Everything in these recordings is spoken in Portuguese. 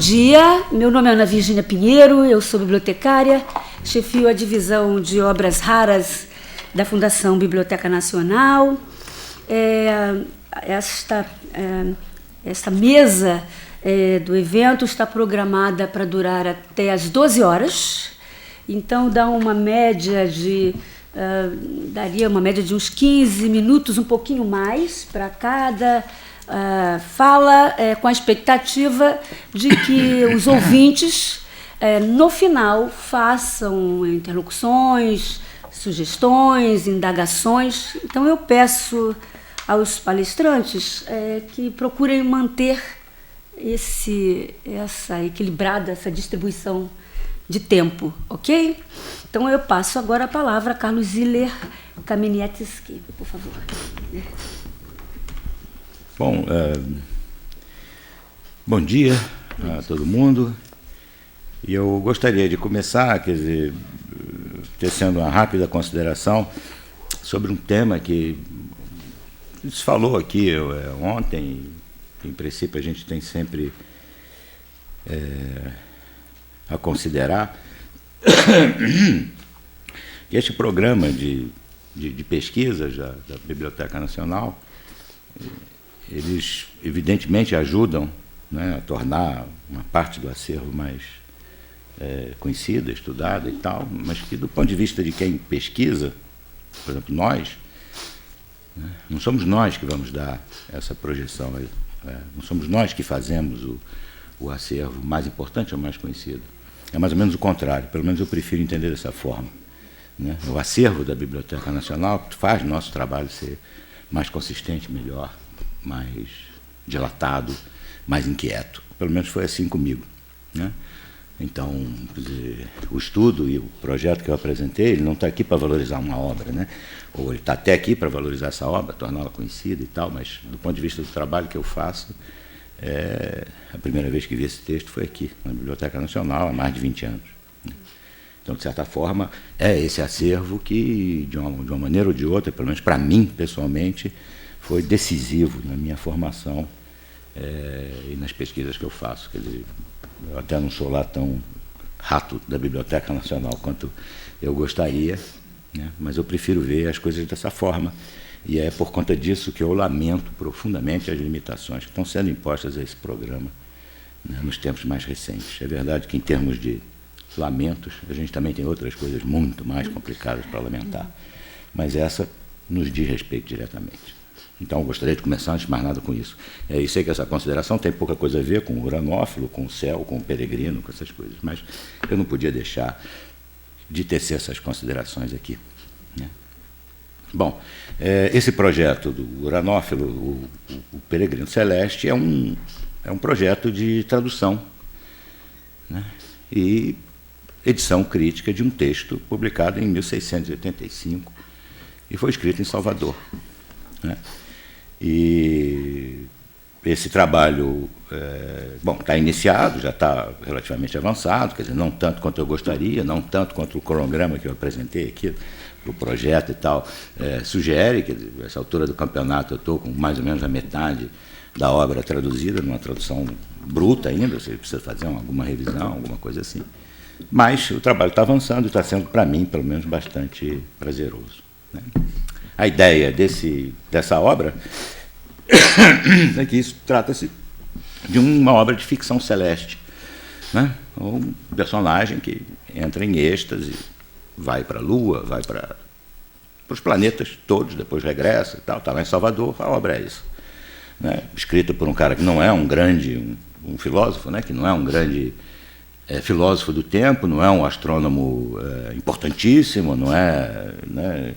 dia, meu nome é Ana Virgínia Pinheiro, eu sou bibliotecária, chefio a divisão de obras raras da Fundação Biblioteca Nacional. Esta mesa do evento está programada para durar até às 12 horas, então daria uma média de uns 15 minutos, um pouquinho mais, para cada fala, com a expectativa de que os ouvintes, no final, façam interlocuções, sugestões, indagações. Então, eu peço aos palestrantes que procurem manter essa equilibrada, essa distribuição de tempo, ok? Então, eu passo agora a palavra a Carlos Ziller Kamieniecki, por favor. Bom, bom dia a todo mundo. E eu gostaria de começar, tecendo uma rápida consideração sobre um tema que se falou aqui ontem. Em princípio, a gente tem sempre a considerar que este programa de pesquisa da Biblioteca Nacional, eles evidentemente ajudam, né, a tornar uma parte do acervo mais conhecida, estudada e tal, mas que do ponto de vista de quem pesquisa, por exemplo, nós, né, não somos nós que vamos dar essa projeção, não somos nós que fazemos o acervo mais importante ou mais conhecido. É mais ou menos o contrário, pelo menos eu prefiro entender dessa forma, né? O acervo da Biblioteca Nacional faz nosso trabalho ser mais consistente, melhor, mais dilatado, mais inquieto. Pelo menos foi assim comigo, né? Então, quer dizer, o estudo e o projeto que eu apresentei, ele não está aqui para valorizar uma obra, né? Ou ele está até aqui para valorizar essa obra, torná-la conhecida e tal, mas do ponto de vista do trabalho que eu faço, a primeira vez que vi esse texto foi aqui, na Biblioteca Nacional, há mais de 20 anos. Então, de certa forma, é esse acervo que, de uma maneira ou de outra, pelo menos para mim, pessoalmente, foi decisivo na minha formação e nas pesquisas que eu faço. Quer dizer, eu até não sou lá tão rato da Biblioteca Nacional quanto eu gostaria, né? Mas eu prefiro ver as coisas dessa forma. E é por conta disso que eu lamento profundamente as limitações que estão sendo impostas a esse programa, né, nos tempos mais recentes. É verdade que, em termos de lamentos, a gente também tem outras coisas muito mais complicadas para lamentar, mas essa nos diz respeito diretamente. Então, eu gostaria de começar, antes de mais nada, com isso. Eu sei que essa consideração tem pouca coisa a ver com o uranófilo, com o céu, com o peregrino, com essas coisas, mas eu não podia deixar de tecer essas considerações aqui, né? Bom, esse projeto do uranófilo, o Peregrino Celeste, é um projeto de tradução, né, e edição crítica de um texto publicado em 1685 e foi escrito em Salvador, né? E esse trabalho está iniciado, já está relativamente avançado, quer dizer, não tanto quanto eu gostaria, não tanto quanto o cronograma que eu apresentei aqui, o projeto e tal, sugere que, nessa altura do campeonato, eu estou com mais ou menos a metade da obra traduzida, numa tradução bruta ainda, você precisa fazer alguma revisão, alguma coisa assim. Mas o trabalho está avançando e está sendo, para mim, pelo menos, bastante prazeroso, né? A ideia dessa obra é que isso trata-se de uma obra de ficção celeste, né? Um personagem que entra em êxtase, vai para a Lua, vai para os planetas todos, depois regressa e tal, está lá em Salvador. A obra é isso, né? Escrita por um cara que não é um grande um filósofo, né? Que não é um grande filósofo do tempo, não é um astrônomo importantíssimo, não é, né,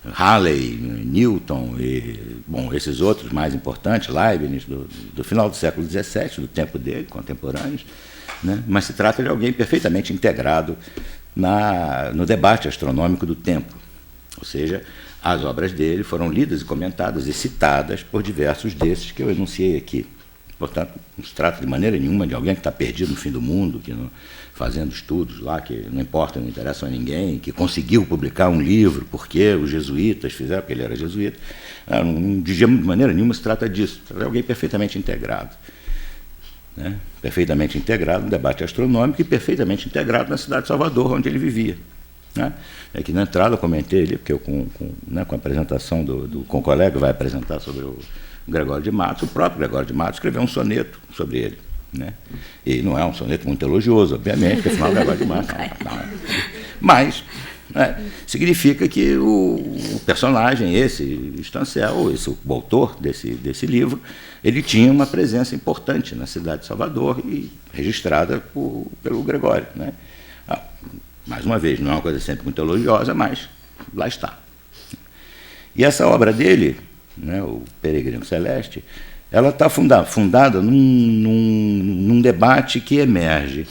Halley, Newton e, bom, esses outros mais importantes, Leibniz, do final do século XVII, do tempo dele, contemporâneos, né? Mas se trata de alguém perfeitamente integrado no debate astronômico do tempo. Ou seja, as obras dele foram lidas e comentadas e citadas por diversos desses que eu enunciei aqui. Portanto, não se trata de maneira nenhuma de alguém que está perdido no fim do mundo, que não, fazendo estudos lá que não importam, não interessam a ninguém, que conseguiu publicar um livro porque os jesuítas fizeram, porque ele era jesuíta. De maneira nenhuma se trata disso. É alguém perfeitamente integrado. né? Perfeitamente integrado no debate astronômico e perfeitamente integrado na cidade de Salvador, onde ele vivia. Né? Aqui na entrada eu comentei ali, porque eu com a apresentação com o colega vai apresentar sobre o Gregório de Matos, o próprio Gregório de Matos escreveu um soneto sobre ele. Né? E não é um soneto muito elogioso, obviamente, porque afinal o Gregório de Matos não é. Mas significa que o personagem, esse Estanciel, o autor desse livro, ele tinha uma presença importante na cidade de Salvador e registrada pelo Gregório. Né? Mais uma vez, não é uma coisa sempre muito elogiosa, mas lá está. E essa obra dele, né, o Peregrino Celeste, ela está fundada num debate que emerge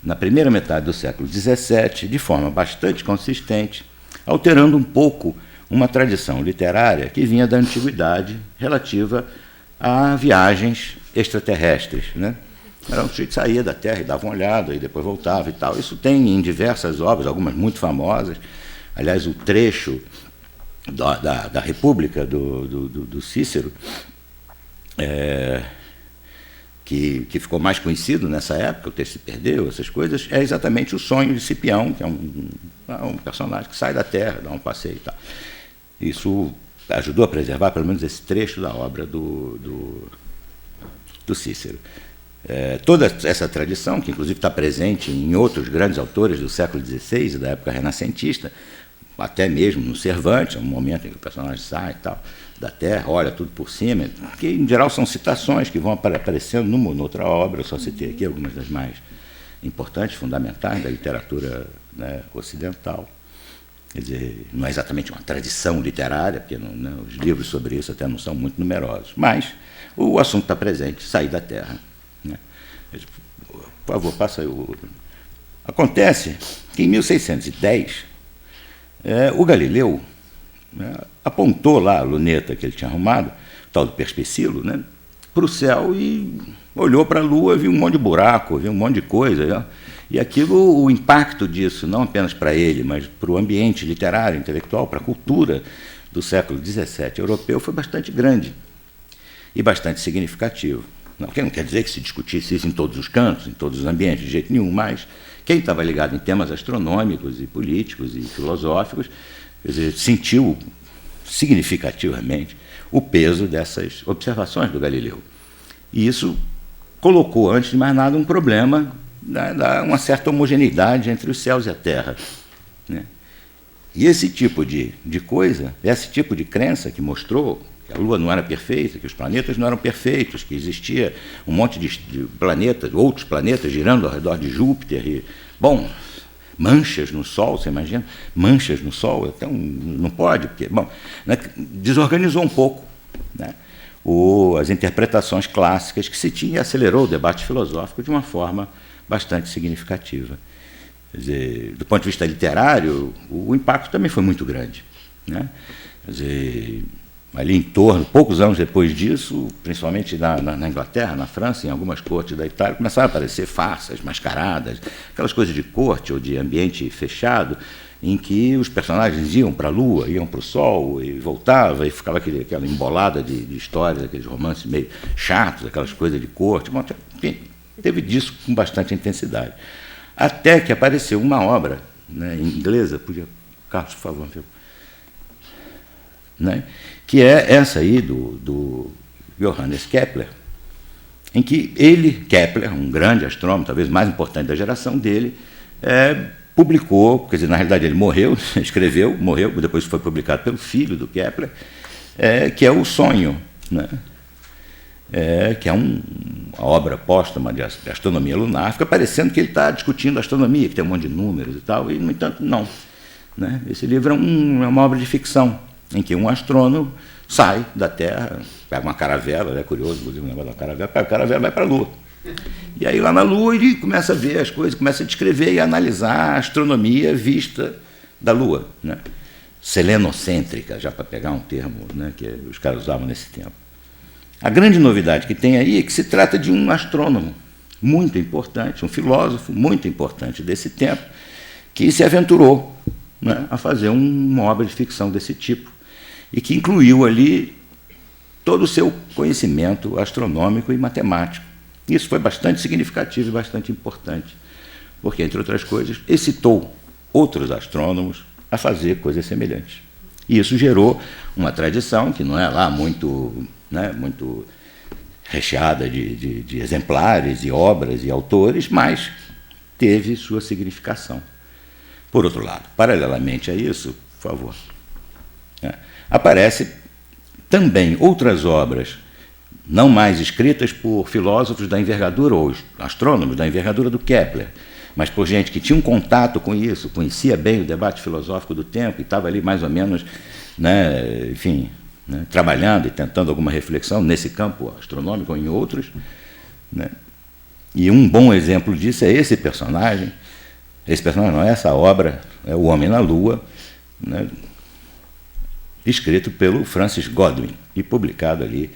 na primeira metade do século XVII, de forma bastante consistente, alterando um pouco uma tradição literária que vinha da antiguidade relativa a viagens extraterrestres. Né? Era um sujeito que saía da Terra e dava uma olhada, e depois voltava e tal. Isso tem em diversas obras, algumas muito famosas. Aliás, o trecho da República do Cícero, que ficou mais conhecido nessa época, o texto se perdeu, essas coisas, é exatamente o sonho de Cipião, que é um personagem que sai da Terra, dá um passeio e tal. Isso ajudou a preservar, pelo menos, esse trecho da obra do Cícero. Toda essa tradição, que inclusive está presente em outros grandes autores do século XVI e da época renascentista, até mesmo no Cervantes, um momento em que o personagem sai e tal, da Terra, olha tudo por cima, que em geral são citações que vão aparecendo numa outra obra. Eu só citei aqui algumas das mais importantes, fundamentais da literatura, né, ocidental. Quer dizer, não é exatamente uma tradição literária, porque os livros sobre isso até não são muito numerosos, mas o assunto está presente, sair da Terra. Né? Por favor, passa aí o... Acontece que em 1610, o Galileu, né, apontou lá a luneta que ele tinha arrumado, o tal do perspicilo, né, para o céu e olhou para a Lua, viu um monte de buraco, viu um monte de coisa. Né? E aquilo, o impacto disso, não apenas para ele, mas para o ambiente literário, intelectual, para a cultura do século XVII europeu, foi bastante grande e bastante significativo. Não quer dizer que se discutisse isso em todos os cantos, em todos os ambientes, de jeito nenhum, mas quem estava ligado em temas astronômicos e políticos e filosóficos, quer dizer, sentiu significativamente o peso dessas observações do Galileu. E isso colocou, antes de mais nada, um problema, uma certa homogeneidade entre os céus e a Terra. Né? E esse tipo de coisa, esse tipo de crença que mostrou que a Lua não era perfeita, que os planetas não eram perfeitos, que existia um monte de planetas, outros planetas girando ao redor de Júpiter, e, manchas no Sol, você imagina? Manchas no Sol, então não pode, porque, né, desorganizou um pouco, né, as interpretações clássicas que se tinha e acelerou o debate filosófico de uma forma bastante significativa. Quer dizer, do ponto de vista literário, o impacto também foi muito grande. Né? Quer dizer, ali em torno, poucos anos depois disso, principalmente na Inglaterra, na França, em algumas cortes da Itália, começaram a aparecer farsas, mascaradas, aquelas coisas de corte ou de ambiente fechado, em que os personagens iam para a Lua, iam para o Sol e voltavam, e ficava aquela embolada de histórias, aqueles romances meio chatos, aquelas coisas de corte. Enfim, teve disso com bastante intensidade. Até que apareceu uma obra, né, inglesa, Carlos, por favor, viu? Né, que é essa aí do Johannes Kepler, em que Kepler, um grande astrônomo, talvez mais importante da geração dele, publicou, quer dizer, na realidade ele morreu, escreveu, morreu, depois foi publicado pelo filho do Kepler, que é o Sonho, né, que é uma obra póstuma de astronomia lunar. Fica parecendo que ele está discutindo astronomia, que tem um monte de números e tal, e, no entanto, não. Né? Esse livro é uma obra de ficção, em que um astrônomo sai da Terra, pega uma caravela, é curioso, inclusive, o negócio da caravela, pega a caravela e vai para a Lua. E aí, lá na Lua, ele começa a ver as coisas, começa a descrever e analisar a astronomia vista da Lua, né? Selenocêntrica, já para pegar um termo, né, que os caras usavam nesse tempo. A grande novidade que tem aí é que se trata de um astrônomo muito importante, um filósofo muito importante desse tempo, que se aventurou, né, a fazer uma obra de ficção desse tipo, e que incluiu ali todo o seu conhecimento astronômico e matemático, Isso foi bastante significativo e bastante importante, porque, entre outras coisas, excitou outros astrônomos a fazer coisas semelhantes. E isso gerou uma tradição que não é lá muito, né, muito recheada de exemplares e obras e autores, mas teve sua significação. Por outro lado, paralelamente a isso, por favor, aparece também outras obras, não mais escritas por filósofos da envergadura, ou astrônomos da envergadura do Kepler, mas por gente que tinha um contato com isso, conhecia bem o debate filosófico do tempo e estava ali mais ou menos, né, enfim, né, trabalhando e tentando alguma reflexão nesse campo astronômico ou em outros. Né? E um bom exemplo disso é esse personagem não, essa obra, é O Homem na Lua, né, escrito pelo Francis Godwin e publicado ali,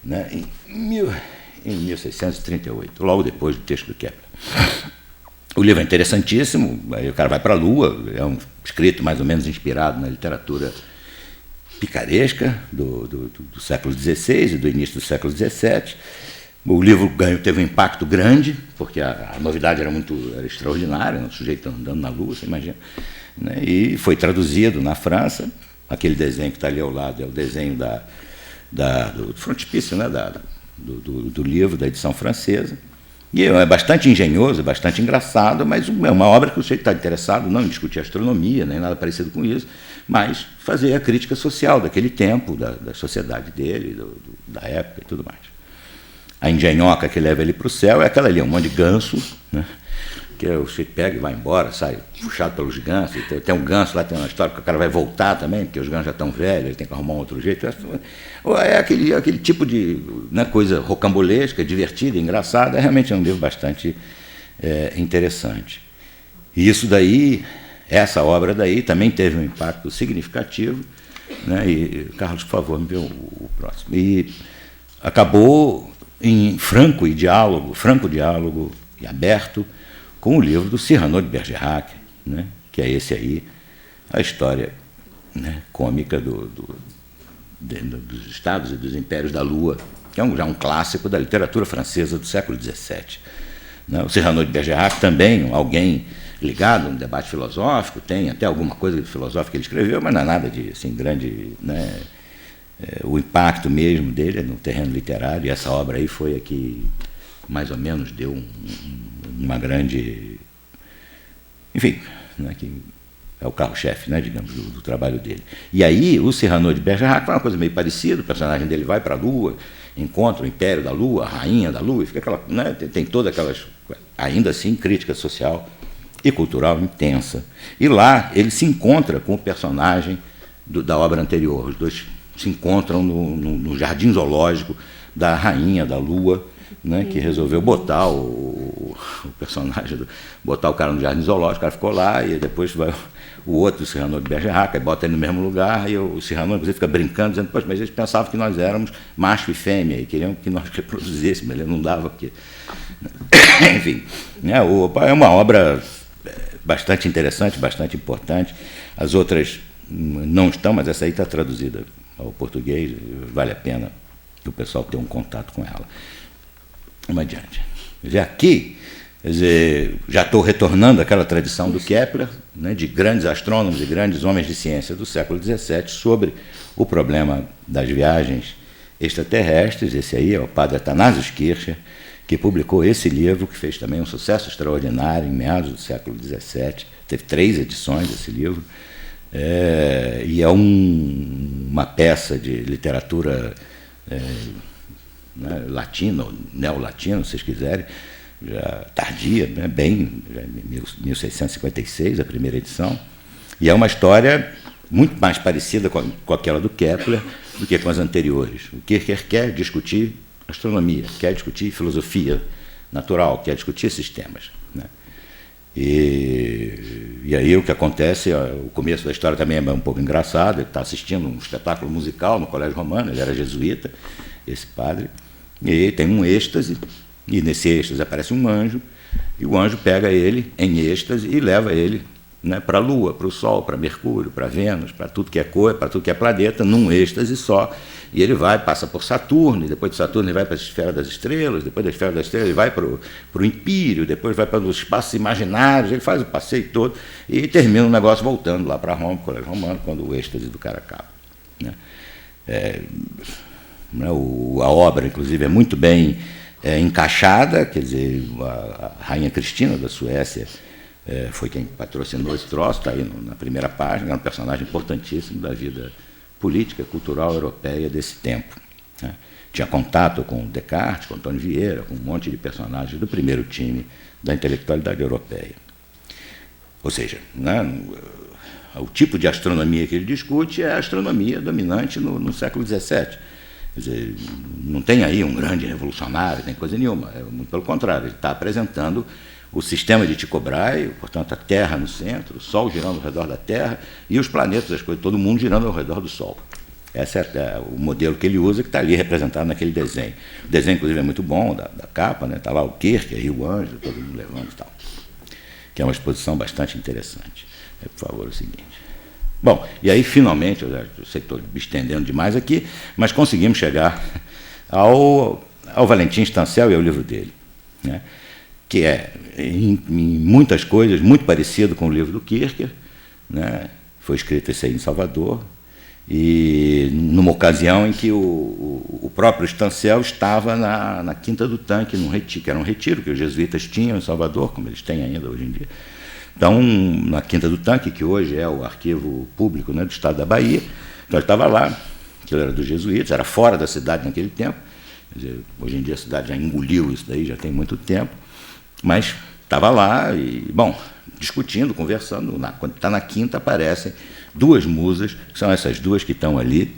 né, em 1638, logo depois do texto do Kepler. O livro é interessantíssimo, aí o cara vai para a Lua, é um escrito mais ou menos inspirado na literatura picaresca do século XVI e do início do século XVII. O livro teve um impacto grande, porque a novidade era extraordinária, um sujeito andando na Lua, você imagina. Né? E foi traduzido na França. Aquele desenho que está ali ao lado é o desenho do frontispício, né? do livro, da edição francesa. E é bastante engenhoso, bastante engraçado, mas é uma obra que o sujeito está interessado não em discutir astronomia, nem nada parecido com isso, mas fazer a crítica social daquele tempo, da sociedade dele, da época e tudo mais. A engenhoca que leva ele para o céu é aquela ali, um monte de ganso, né? Que o sujeito pega e vai embora, sai puxado pelos gansos. Tem um ganso lá, tem uma história que o cara vai voltar também, porque os gansos já estão velhos, ele tem que arrumar um outro jeito. É aquele tipo de, né, coisa rocambolesca, divertida, engraçada. Realmente é um livro bastante interessante. E isso daí, essa obra daí, também teve um impacto significativo. Né? E, Carlos, por favor, me vê o próximo. E acabou em franco diálogo e aberto com o livro do Cyrano de Bergerac, né, que é esse aí, a história, né, cômica dos Estados e dos Impérios da Lua, que é já um clássico da literatura francesa do século XVII. Né? O Cyrano de Bergerac também, alguém ligado no debate filosófico, tem até alguma coisa filosófica que ele escreveu, mas não é nada de assim, grande... Né, o impacto mesmo dele é no terreno literário, e essa obra aí foi a que mais ou menos deu uma grande... Enfim, né, que é o carro-chefe, né, digamos, do trabalho dele. E aí o Cyrano de Bergerac foi uma coisa meio parecida, o personagem dele vai para a Lua, encontra o Império da Lua, a Rainha da Lua, e fica aquela... Né, tem todas aquelas... Ainda assim, crítica social e cultural intensa. E lá ele se encontra com o personagem da obra anterior, os dois se encontram no jardim zoológico da Rainha da Lua, né, que resolveu botar o personagem, botar o cara no jardim zoológico, o cara ficou lá, e depois vai o outro, o Cyrano de Bergerac, e bota ele no mesmo lugar, e o Cyrano, inclusive, fica brincando, dizendo, poxa, mas eles pensavam que nós éramos macho e fêmea, e queriam que nós reproduzíssemos, ele não dava, porque... Enfim, né, é uma obra bastante interessante, bastante importante. As outras não estão, mas essa aí está traduzida ao português, vale a pena o pessoal ter um contato com ela. Vamos adiante. Quer dizer, aqui, quer dizer, já estou retornando àquela tradição do Kepler, né, de grandes astrônomos e grandes homens de ciência do século XVII, sobre o problema das viagens extraterrestres. Esse aí é o padre Athanasius Kircher, que publicou esse livro, que fez também um sucesso extraordinário em meados do século XVII. Teve 3 edições desse livro. E é uma peça de literatura né, latina, ou neolatina, se vocês quiserem, já tardia, né, bem, já em 1656, a primeira edição, e é uma história muito mais parecida com aquela do Kepler do que com as anteriores. O Kircher quer discutir astronomia, quer discutir filosofia natural, quer discutir esses temas. Né? E aí o que acontece, o começo da história também é um pouco engraçado, ele está assistindo um espetáculo musical no Colégio Romano, ele era jesuíta, esse padre, e tem um êxtase, e nesse êxtase aparece um anjo, e o anjo pega ele em êxtase e leva ele né, para a Lua, para o Sol, para Mercúrio, para Vênus, para tudo que é cor, para tudo que é planeta, num êxtase só. E ele passa por Saturno, e depois de Saturno ele vai para a esfera das estrelas, depois da esfera das estrelas ele vai para o Empírio, depois vai para os espaços imaginários, ele faz o passeio todo e termina o negócio voltando lá para Roma, Colégio Romano, quando o êxtase do cara acaba. Né? A obra, inclusive, é muito bem encaixada, quer dizer, a Rainha Cristina da Suécia foi quem patrocinou esse troço, está aí na primeira página, é um personagem importantíssimo da vida política, cultural europeia desse tempo. Né? Tinha contato com Descartes, com Antônio Vieira, com um monte de personagens do primeiro time da intelectualidade europeia. Ou seja, né, o tipo de astronomia que ele discute é a astronomia dominante no século XVII. Quer dizer, não tem aí um grande revolucionário, nem coisa nenhuma. Muito pelo contrário, ele está apresentando o sistema de Tycho Brahe, portanto, a Terra no centro, o Sol girando ao redor da Terra e os planetas, as coisas, todo mundo girando ao redor do Sol. Esse é o modelo que ele usa, que está ali representado naquele desenho. O desenho, inclusive, é muito bom, da capa, né? Está lá o Kierkegaard, o Ângelo, todo mundo levando e tal. Que é uma exposição bastante interessante. Por favor, o seguinte. Bom, e aí, finalmente, eu sei que estou me estendendo demais aqui, mas conseguimos chegar ao Valentin Stancel e ao livro dele, né? Que é, em muitas coisas, muito parecido com o livro do Kierkegaard, né? Foi escrito esse aí em Salvador, e numa ocasião em que o próprio Stancel estava na Quinta do Tanque, que era um retiro que os jesuítas tinham em Salvador, como eles têm ainda hoje em dia. Então, na Quinta do Tanque, que hoje é o arquivo público, né, do Estado da Bahia, então ele estava lá, aquilo era dos jesuítas, era fora da cidade naquele tempo, quer dizer, hoje em dia a cidade já engoliu isso daí, já tem muito tempo, mas estava lá e, bom, discutindo, conversando, quando está na quinta aparecem duas musas, que são essas duas que estão ali,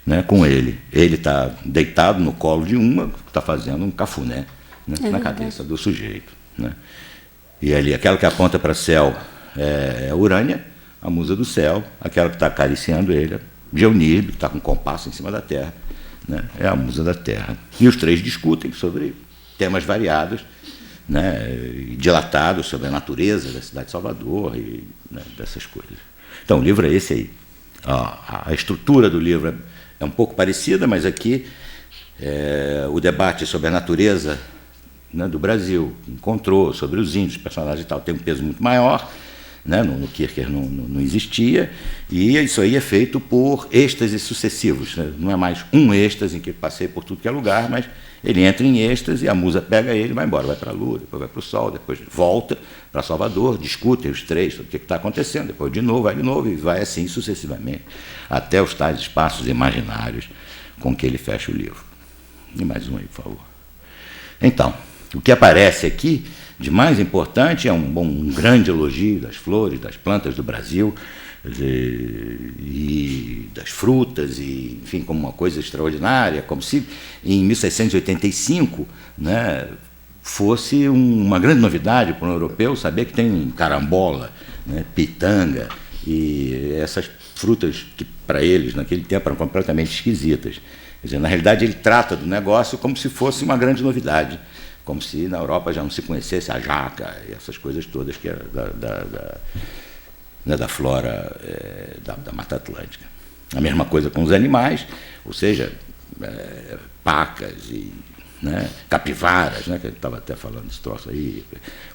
né, com ele. Ele está deitado no colo de uma, que está fazendo um cafuné, né, na cabeça do sujeito. Né. E ali, aquela que aponta para o céu é a Urânia, a musa do céu, aquela que está acariciando ele, Geoníbe, que está com um compasso em cima da terra, né, é a musa da terra. E os três discutem sobre temas variados, né, dilatados sobre a natureza da cidade de Salvador e, né, dessas coisas. Então, o livro é esse aí. A estrutura do livro é um pouco parecida, mas aqui o debate sobre a natureza, né, do Brasil, encontrou sobre os índios, personagens e tal, tem um peso muito maior, né, no Kierkegaard não existia, e isso aí é feito por êxtases sucessivos, né, não é mais um êxtase em que passei por tudo que é lugar, mas ele entra em êxtase, a musa pega ele, vai embora, vai para a Lua, depois vai para o Sol, depois volta para Salvador, discutem os três sobre o que está acontecendo, depois de novo, e vai assim sucessivamente, até os tais espaços imaginários com que ele fecha o livro. E mais um aí, por favor. Então, o que aparece aqui, de mais importante, é um grande elogio das flores, das plantas do Brasil, e das frutas, e, enfim, como uma coisa extraordinária, como se em 1685, né, fosse uma grande novidade para um europeu saber que tem carambola, né, pitanga, e essas frutas que para eles naquele tempo eram completamente esquisitas. Quer dizer, na realidade ele trata do negócio como se fosse uma grande novidade, como se na Europa já não se conhecesse a jaca e essas coisas todas que eram da flora da Mata Atlântica. A mesma coisa com os animais, ou seja, pacas e, né, capivaras, né, que ele estava até falando desse troço aí,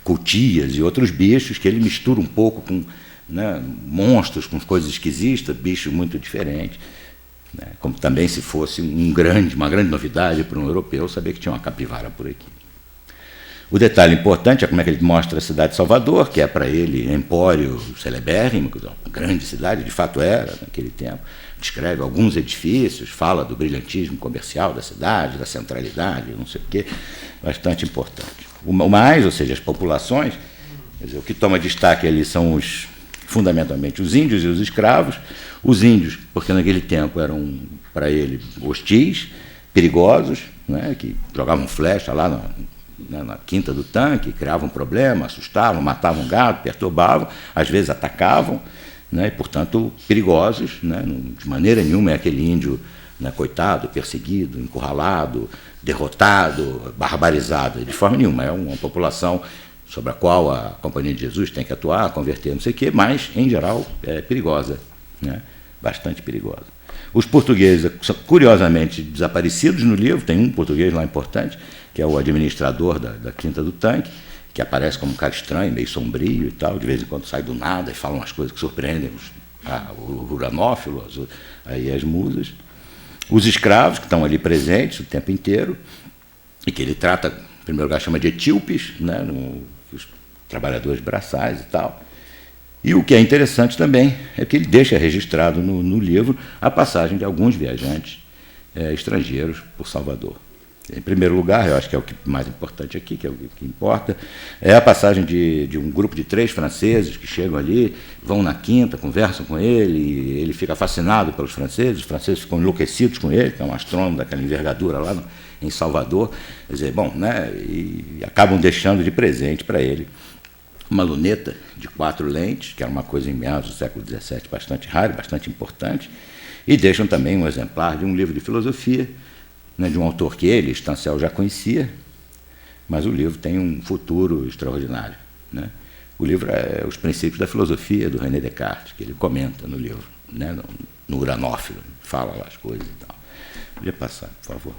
cutias e outros bichos que ele mistura um pouco com, né, monstros, com coisas esquisitas, bichos muito diferentes, né, como também se fosse uma grande novidade para um europeu saber que tinha uma capivara por aqui. O detalhe importante é como é que ele mostra a cidade de Salvador, que é para ele empório celebérrimo, uma grande cidade, de fato era naquele tempo. Descreve alguns edifícios, fala do brilhantismo comercial da cidade, da centralidade, não sei o quê, bastante importante. O mais, ou seja, as populações, quer dizer, o que toma destaque ali são fundamentalmente os índios e os escravos. Os índios, porque naquele tempo eram, para ele, hostis, perigosos, né, que jogavam flecha lá na Quinta do Tanque, criavam problema, assustavam, matavam gado, perturbavam, às vezes atacavam, né, e, portanto, perigosos, né, de maneira nenhuma é aquele índio, né, coitado, perseguido, encurralado, derrotado, barbarizado, de forma nenhuma. É uma população sobre a qual a Companhia de Jesus tem que atuar, converter, não sei o quê, mas, em geral, é perigosa, né? Bastante perigosa. Os portugueses são curiosamente desaparecidos no livro, tem um português lá importante, que é o administrador da Quinta do Tanque, que aparece como um cara estranho, meio sombrio e tal, de vez em quando sai do nada e fala umas coisas que surpreendem o uranófilo, aí as musas. Os escravos, que estão ali presentes o tempo inteiro, e que ele trata, em primeiro lugar, chama de etíopes, né, os trabalhadores braçais e tal. E o que é interessante também é que ele deixa registrado no livro a passagem de alguns viajantes estrangeiros por Salvador. Em primeiro lugar, eu acho que é o que mais importante aqui, que é o que importa, é a passagem de um grupo de 3 franceses que chegam ali, vão na Quinta, conversam com ele fica fascinado pelos franceses, os franceses ficam enlouquecidos com ele, que é um astrônomo daquela envergadura lá em Salvador, quer dizer, bom, né, e acabam deixando de presente para ele uma luneta de 4 lentes, que era uma coisa em meados do século XVII bastante rara, bastante importante, e deixam também um exemplar de um livro de filosofia, né, de um autor que ele, Stancel, já conhecia, mas o livro tem um futuro extraordinário, né? O livro é Os Princípios da Filosofia, do René Descartes, que ele comenta no livro, né, no Uranófilo, fala lá as coisas e tal. Podia passar, por favor.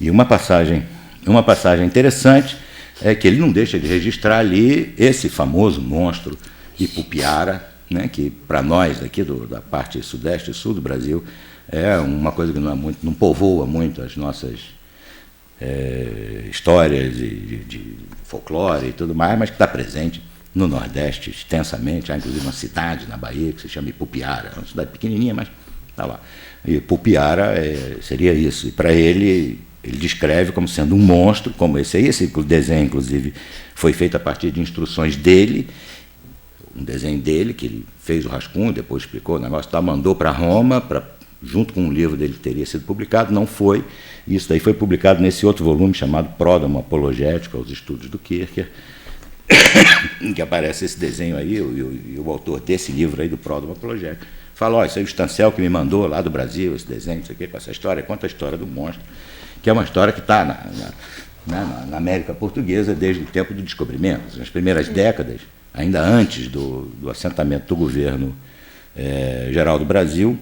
E uma passagem interessante é que ele não deixa de registrar ali esse famoso monstro Ipupiara, né, que para nós aqui da parte sudeste e sul do Brasil é uma coisa que não povoa muito as nossas histórias de folclore e tudo mais, mas que está presente no Nordeste extensamente. Há inclusive uma cidade na Bahia que se chama Ipupiara, é uma cidade pequenininha, mas está lá. E Ipupiara seria isso. E para ele descreve como sendo um monstro, como esse aí. Esse desenho, inclusive, foi feito a partir de instruções dele, um desenho dele, que ele fez o rascunho, depois explicou o negócio, mandou para Roma, junto com um livro dele que teria sido publicado, não foi. Isso daí foi publicado nesse outro volume chamado Pródromo Apologético aos Estudos do Kierkegaard, em que aparece esse desenho aí, e o autor desse livro aí, do Pródromo Apologético, fala, isso aí é o Stancel que me mandou lá do Brasil, esse desenho, isso aqui, com essa história, conta a história do monstro, que é uma história que está na América Portuguesa desde o tempo do descobrimento, nas primeiras décadas, ainda antes do assentamento do governo geral do Brasil.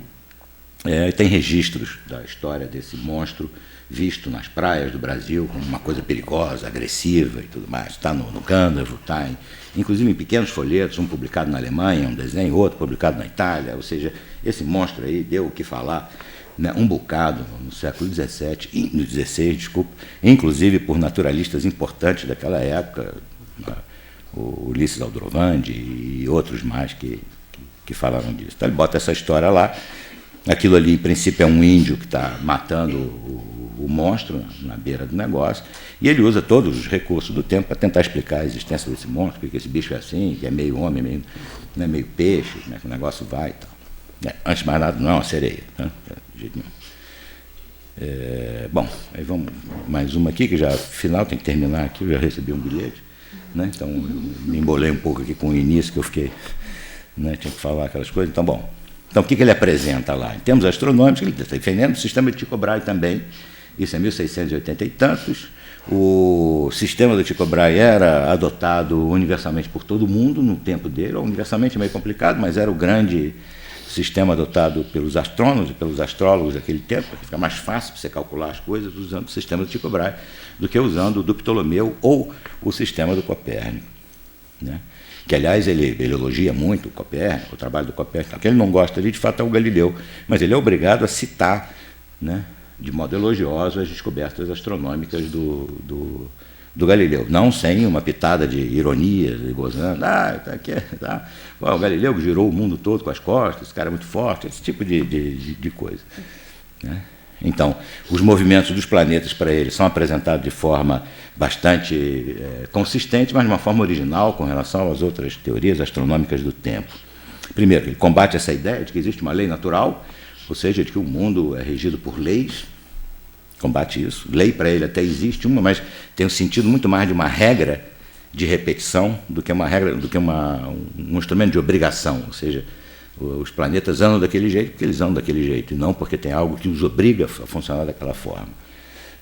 Tem registros da história desse monstro visto nas praias do Brasil como uma coisa perigosa, agressiva e tudo mais. Está no Gandalf, está inclusive em pequenos folhetos, um publicado na Alemanha, um desenho, outro publicado na Itália. Ou seja, esse monstro aí deu o que falar, né, um bocado no século XVII, no XVI, desculpa, inclusive por naturalistas importantes daquela época, o Ulisses Aldrovandi e outros mais que falaram disso. Então ele bota essa história lá. Aquilo ali, em princípio, é um índio que está matando o monstro na beira do negócio, e ele usa todos os recursos do tempo para tentar explicar a existência desse monstro, porque esse bicho é assim, que é meio homem, meio peixe, como é que o negócio vai e tal. Antes de mais nada, não é uma sereia, tá? De jeito nenhum. Bom, aí vamos mais uma aqui, que já, afinal, tem que terminar aqui, eu já recebi um bilhete, né? Então eu me embolei um pouco aqui com o início, que eu fiquei, né, tinha que falar aquelas coisas, então, bom. Então, o que ele apresenta lá? Em termos astronômicos, ele está defendendo o sistema de Tycho Brahe também, isso é 1680 e tantos. O sistema do Tycho Brahe era adotado universalmente por todo mundo no tempo dele, universalmente é meio complicado, mas era o grande sistema adotado pelos astrônomos e pelos astrólogos daquele tempo, porque fica mais fácil para você calcular as coisas usando o sistema do Tycho Brahe do que usando o do Ptolomeu ou o sistema do Copérnico, né? Que, aliás, ele elogia muito o Copérnico, o trabalho do Copérnico. O que ele não gosta de fato, é o Galileu, mas ele é obrigado a citar, né, de modo elogioso as descobertas astronômicas do Galileu, não sem uma pitada de ironia, de gozando, o Galileu que girou o mundo todo com as costas, esse cara é muito forte, esse tipo de coisa, né? Então, os movimentos dos planetas para ele são apresentados de forma bastante consistente, mas de uma forma original com relação às outras teorias astronômicas do tempo. Primeiro, ele combate essa ideia de que existe uma lei natural, ou seja, de que o mundo é regido por leis, combate isso. Lei para ele até existe uma, mas tem um sentido muito mais de uma regra de repetição do que uma regra, do que um instrumento de obrigação, ou seja, os planetas andam daquele jeito porque eles andam daquele jeito, e não porque tem algo que os obriga a funcionar daquela forma,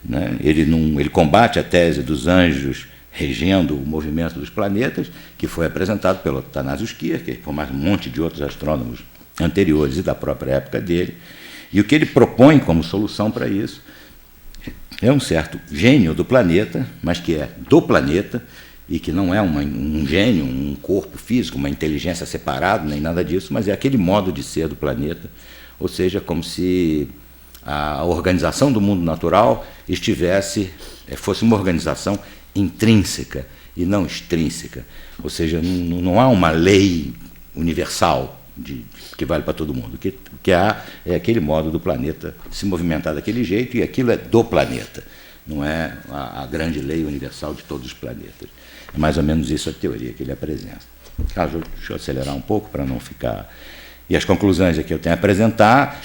né? Ele combate a tese dos anjos regendo o movimento dos planetas, que foi apresentado pelo Thanasis Kircher, por mais um monte de outros astrônomos anteriores e da própria época dele. E o que ele propõe como solução para isso é um certo gênio do planeta, mas que é do planeta, e que não é um gênio, um corpo físico, uma inteligência separada, nem nada disso, mas é aquele modo de ser do planeta, ou seja, como se a organização do mundo natural fosse uma organização intrínseca e não extrínseca, ou seja, não há uma lei universal que vale para todo mundo. O que há é aquele modo do planeta se movimentar daquele jeito, e aquilo é do planeta, não é a grande lei universal de todos os planetas. É mais ou menos isso a teoria que ele apresenta. Deixa eu acelerar um pouco para não ficar... E as conclusões que eu tenho a apresentar,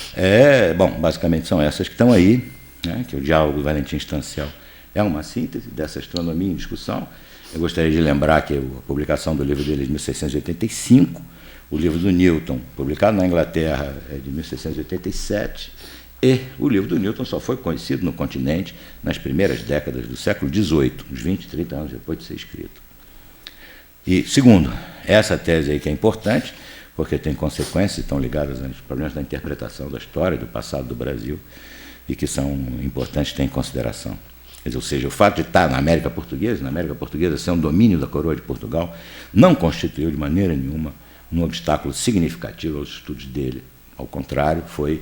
basicamente são essas que estão aí, né, que o diálogo do Valentim Stanciel é uma síntese dessa astronomia em discussão. Eu gostaria de lembrar que a publicação do livro dele é de 1685, o livro do Newton, publicado na Inglaterra, é de 1687, e o livro do Newton só foi conhecido no continente nas primeiras décadas do século XVIII, uns 20, 30 anos depois de ser escrito. E, segundo, essa tese aí que é importante, porque tem consequências que estão ligadas aos problemas da interpretação da história, do passado do Brasil, e que são importantes ter em consideração. Ou seja, o fato de estar na América Portuguesa ser um domínio da coroa de Portugal, não constituiu de maneira nenhuma um obstáculo significativo aos estudos dele. Ao contrário, foi,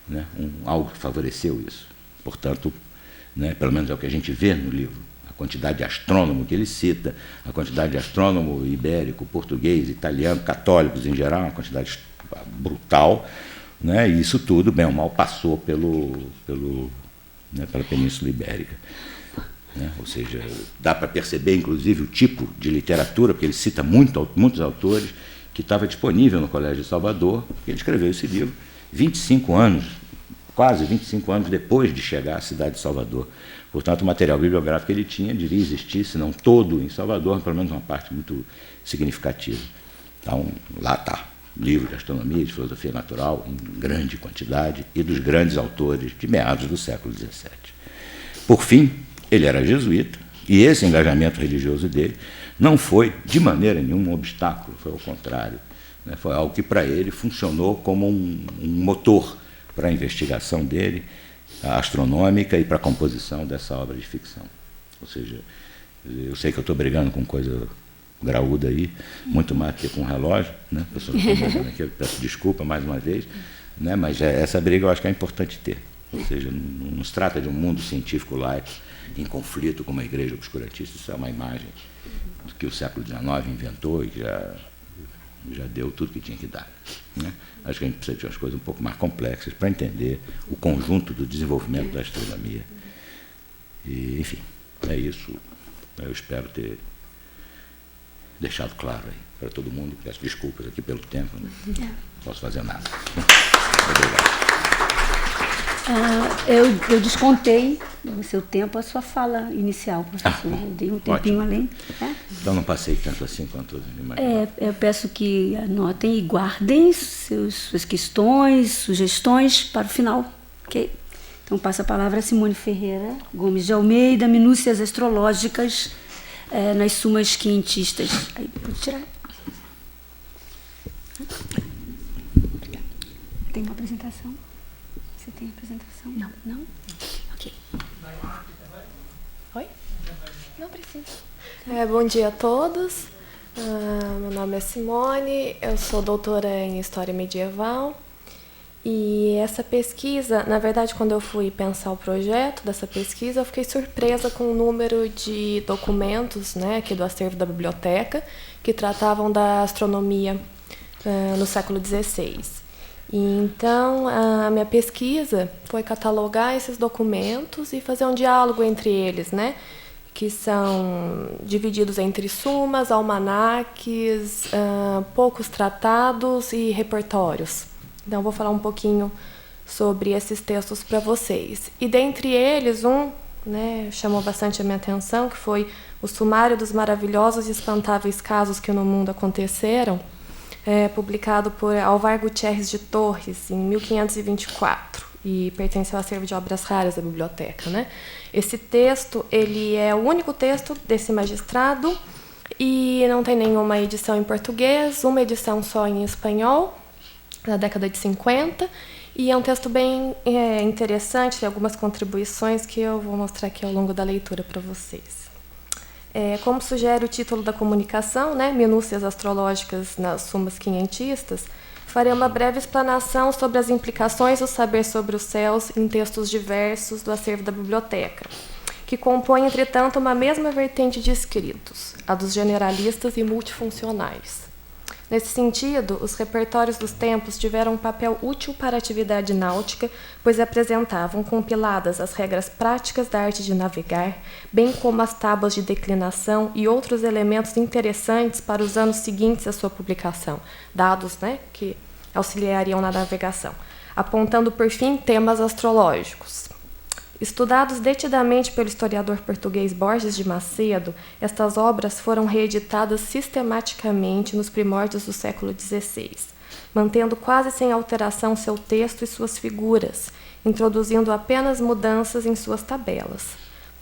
né, algo que favoreceu isso. Portanto, né, pelo menos é o que a gente vê no livro, a quantidade de astrônomo que ele cita, a quantidade de astrônomo ibérico, português, italiano, católicos em geral, uma quantidade brutal, né, e isso tudo, bem ou mal, passou pela Península Ibérica. Né, ou seja, dá para perceber, inclusive, o tipo de literatura, porque ele cita muitos autores, que estava disponível no Colégio de Salvador, porque ele escreveu esse livro 25 anos, quase 25 anos depois de chegar à cidade de Salvador. Portanto, o material bibliográfico que ele tinha devia existir, se não todo em Salvador, pelo menos uma parte muito significativa. Então, lá está, livro de astronomia, de filosofia natural, em grande quantidade, e dos grandes autores de meados do século XVII. Por fim, ele era jesuíta, e esse engajamento religioso dele não foi, de maneira nenhuma, um obstáculo, foi ao contrário. Né? Foi algo que, para ele, funcionou como um motor para a investigação dele, a astronômica, e para a composição dessa obra de ficção. Ou seja, eu sei que eu estou brigando com coisa graúda aí, muito mais do que com relógio, né? Aqui, eu peço desculpa mais uma vez, né? Mas essa briga eu acho que é importante ter. Ou seja, não se trata de um mundo científico laico em conflito com uma igreja obscurantista, isso é uma imagem que o século XIX inventou e que já deu tudo que tinha que dar. Né? Acho que a gente precisa de umas coisas um pouco mais complexas para entender o conjunto do desenvolvimento da astronomia. E, enfim, é isso. Eu espero ter deixado claro aí para todo mundo. Peço desculpas aqui pelo tempo, né? Não posso fazer nada. Obrigado. Eu descontei no seu tempo a sua fala inicial, professor. Eu dei um tempinho além. Então não passei tanto assim quanto eu imaginava. Eu peço que anotem e guardem suas questões, sugestões para o final. Okay? Então passo a palavra a Simone Ferreira Gomes de Almeida, minúcias astrológicas nas sumas quintistas. Aí, pode tirar. Obrigada. Tem uma apresentação? Você tem apresentação? Não. Não? Ok. Oi? Não precisa. Bom dia a todos. Meu nome é Simone, eu sou doutora em História Medieval. E essa pesquisa, na verdade, quando eu fui pensar o projeto dessa pesquisa, eu fiquei surpresa com o número de documentos, né, aqui do acervo da biblioteca, que tratavam da astronomia no século XVI. E então, a minha pesquisa foi catalogar esses documentos e fazer um diálogo entre eles, né, que são divididos entre sumas, almanaques, poucos tratados e repertórios. Então, vou falar um pouquinho sobre esses textos para vocês. E dentre eles, chamou bastante a minha atenção, que foi o Sumário dos Maravilhosos e Espantáveis Casos que no Mundo Aconteceram, publicado por Álvar Gutierrez de Torres, em 1524. e pertence ao acervo de obras raras da biblioteca, né? Esse texto, ele é o único texto desse magistrado e não tem nenhuma edição em português, uma edição só em espanhol, da década de 50, e é um texto bem interessante, tem algumas contribuições que eu vou mostrar aqui ao longo da leitura para vocês. Como sugere o título da comunicação, né, Minúcias Astrológicas nas Sumas Quinhentistas, farei uma breve explanação sobre as implicações do saber sobre os céus em textos diversos do acervo da biblioteca, que compõem, entretanto, uma mesma vertente de escritos, a dos generalistas e multifuncionais. Nesse sentido, os repertórios dos templos tiveram um papel útil para a atividade náutica, pois apresentavam compiladas as regras práticas da arte de navegar, bem como as tábuas de declinação e outros elementos interessantes para os anos seguintes à sua publicação, dados, né, que auxiliariam na navegação, apontando, por fim, temas astrológicos. Estudados detidamente pelo historiador português Borges de Macedo, estas obras foram reeditadas sistematicamente nos primórdios do século XVI, mantendo quase sem alteração seu texto e suas figuras, introduzindo apenas mudanças em suas tabelas.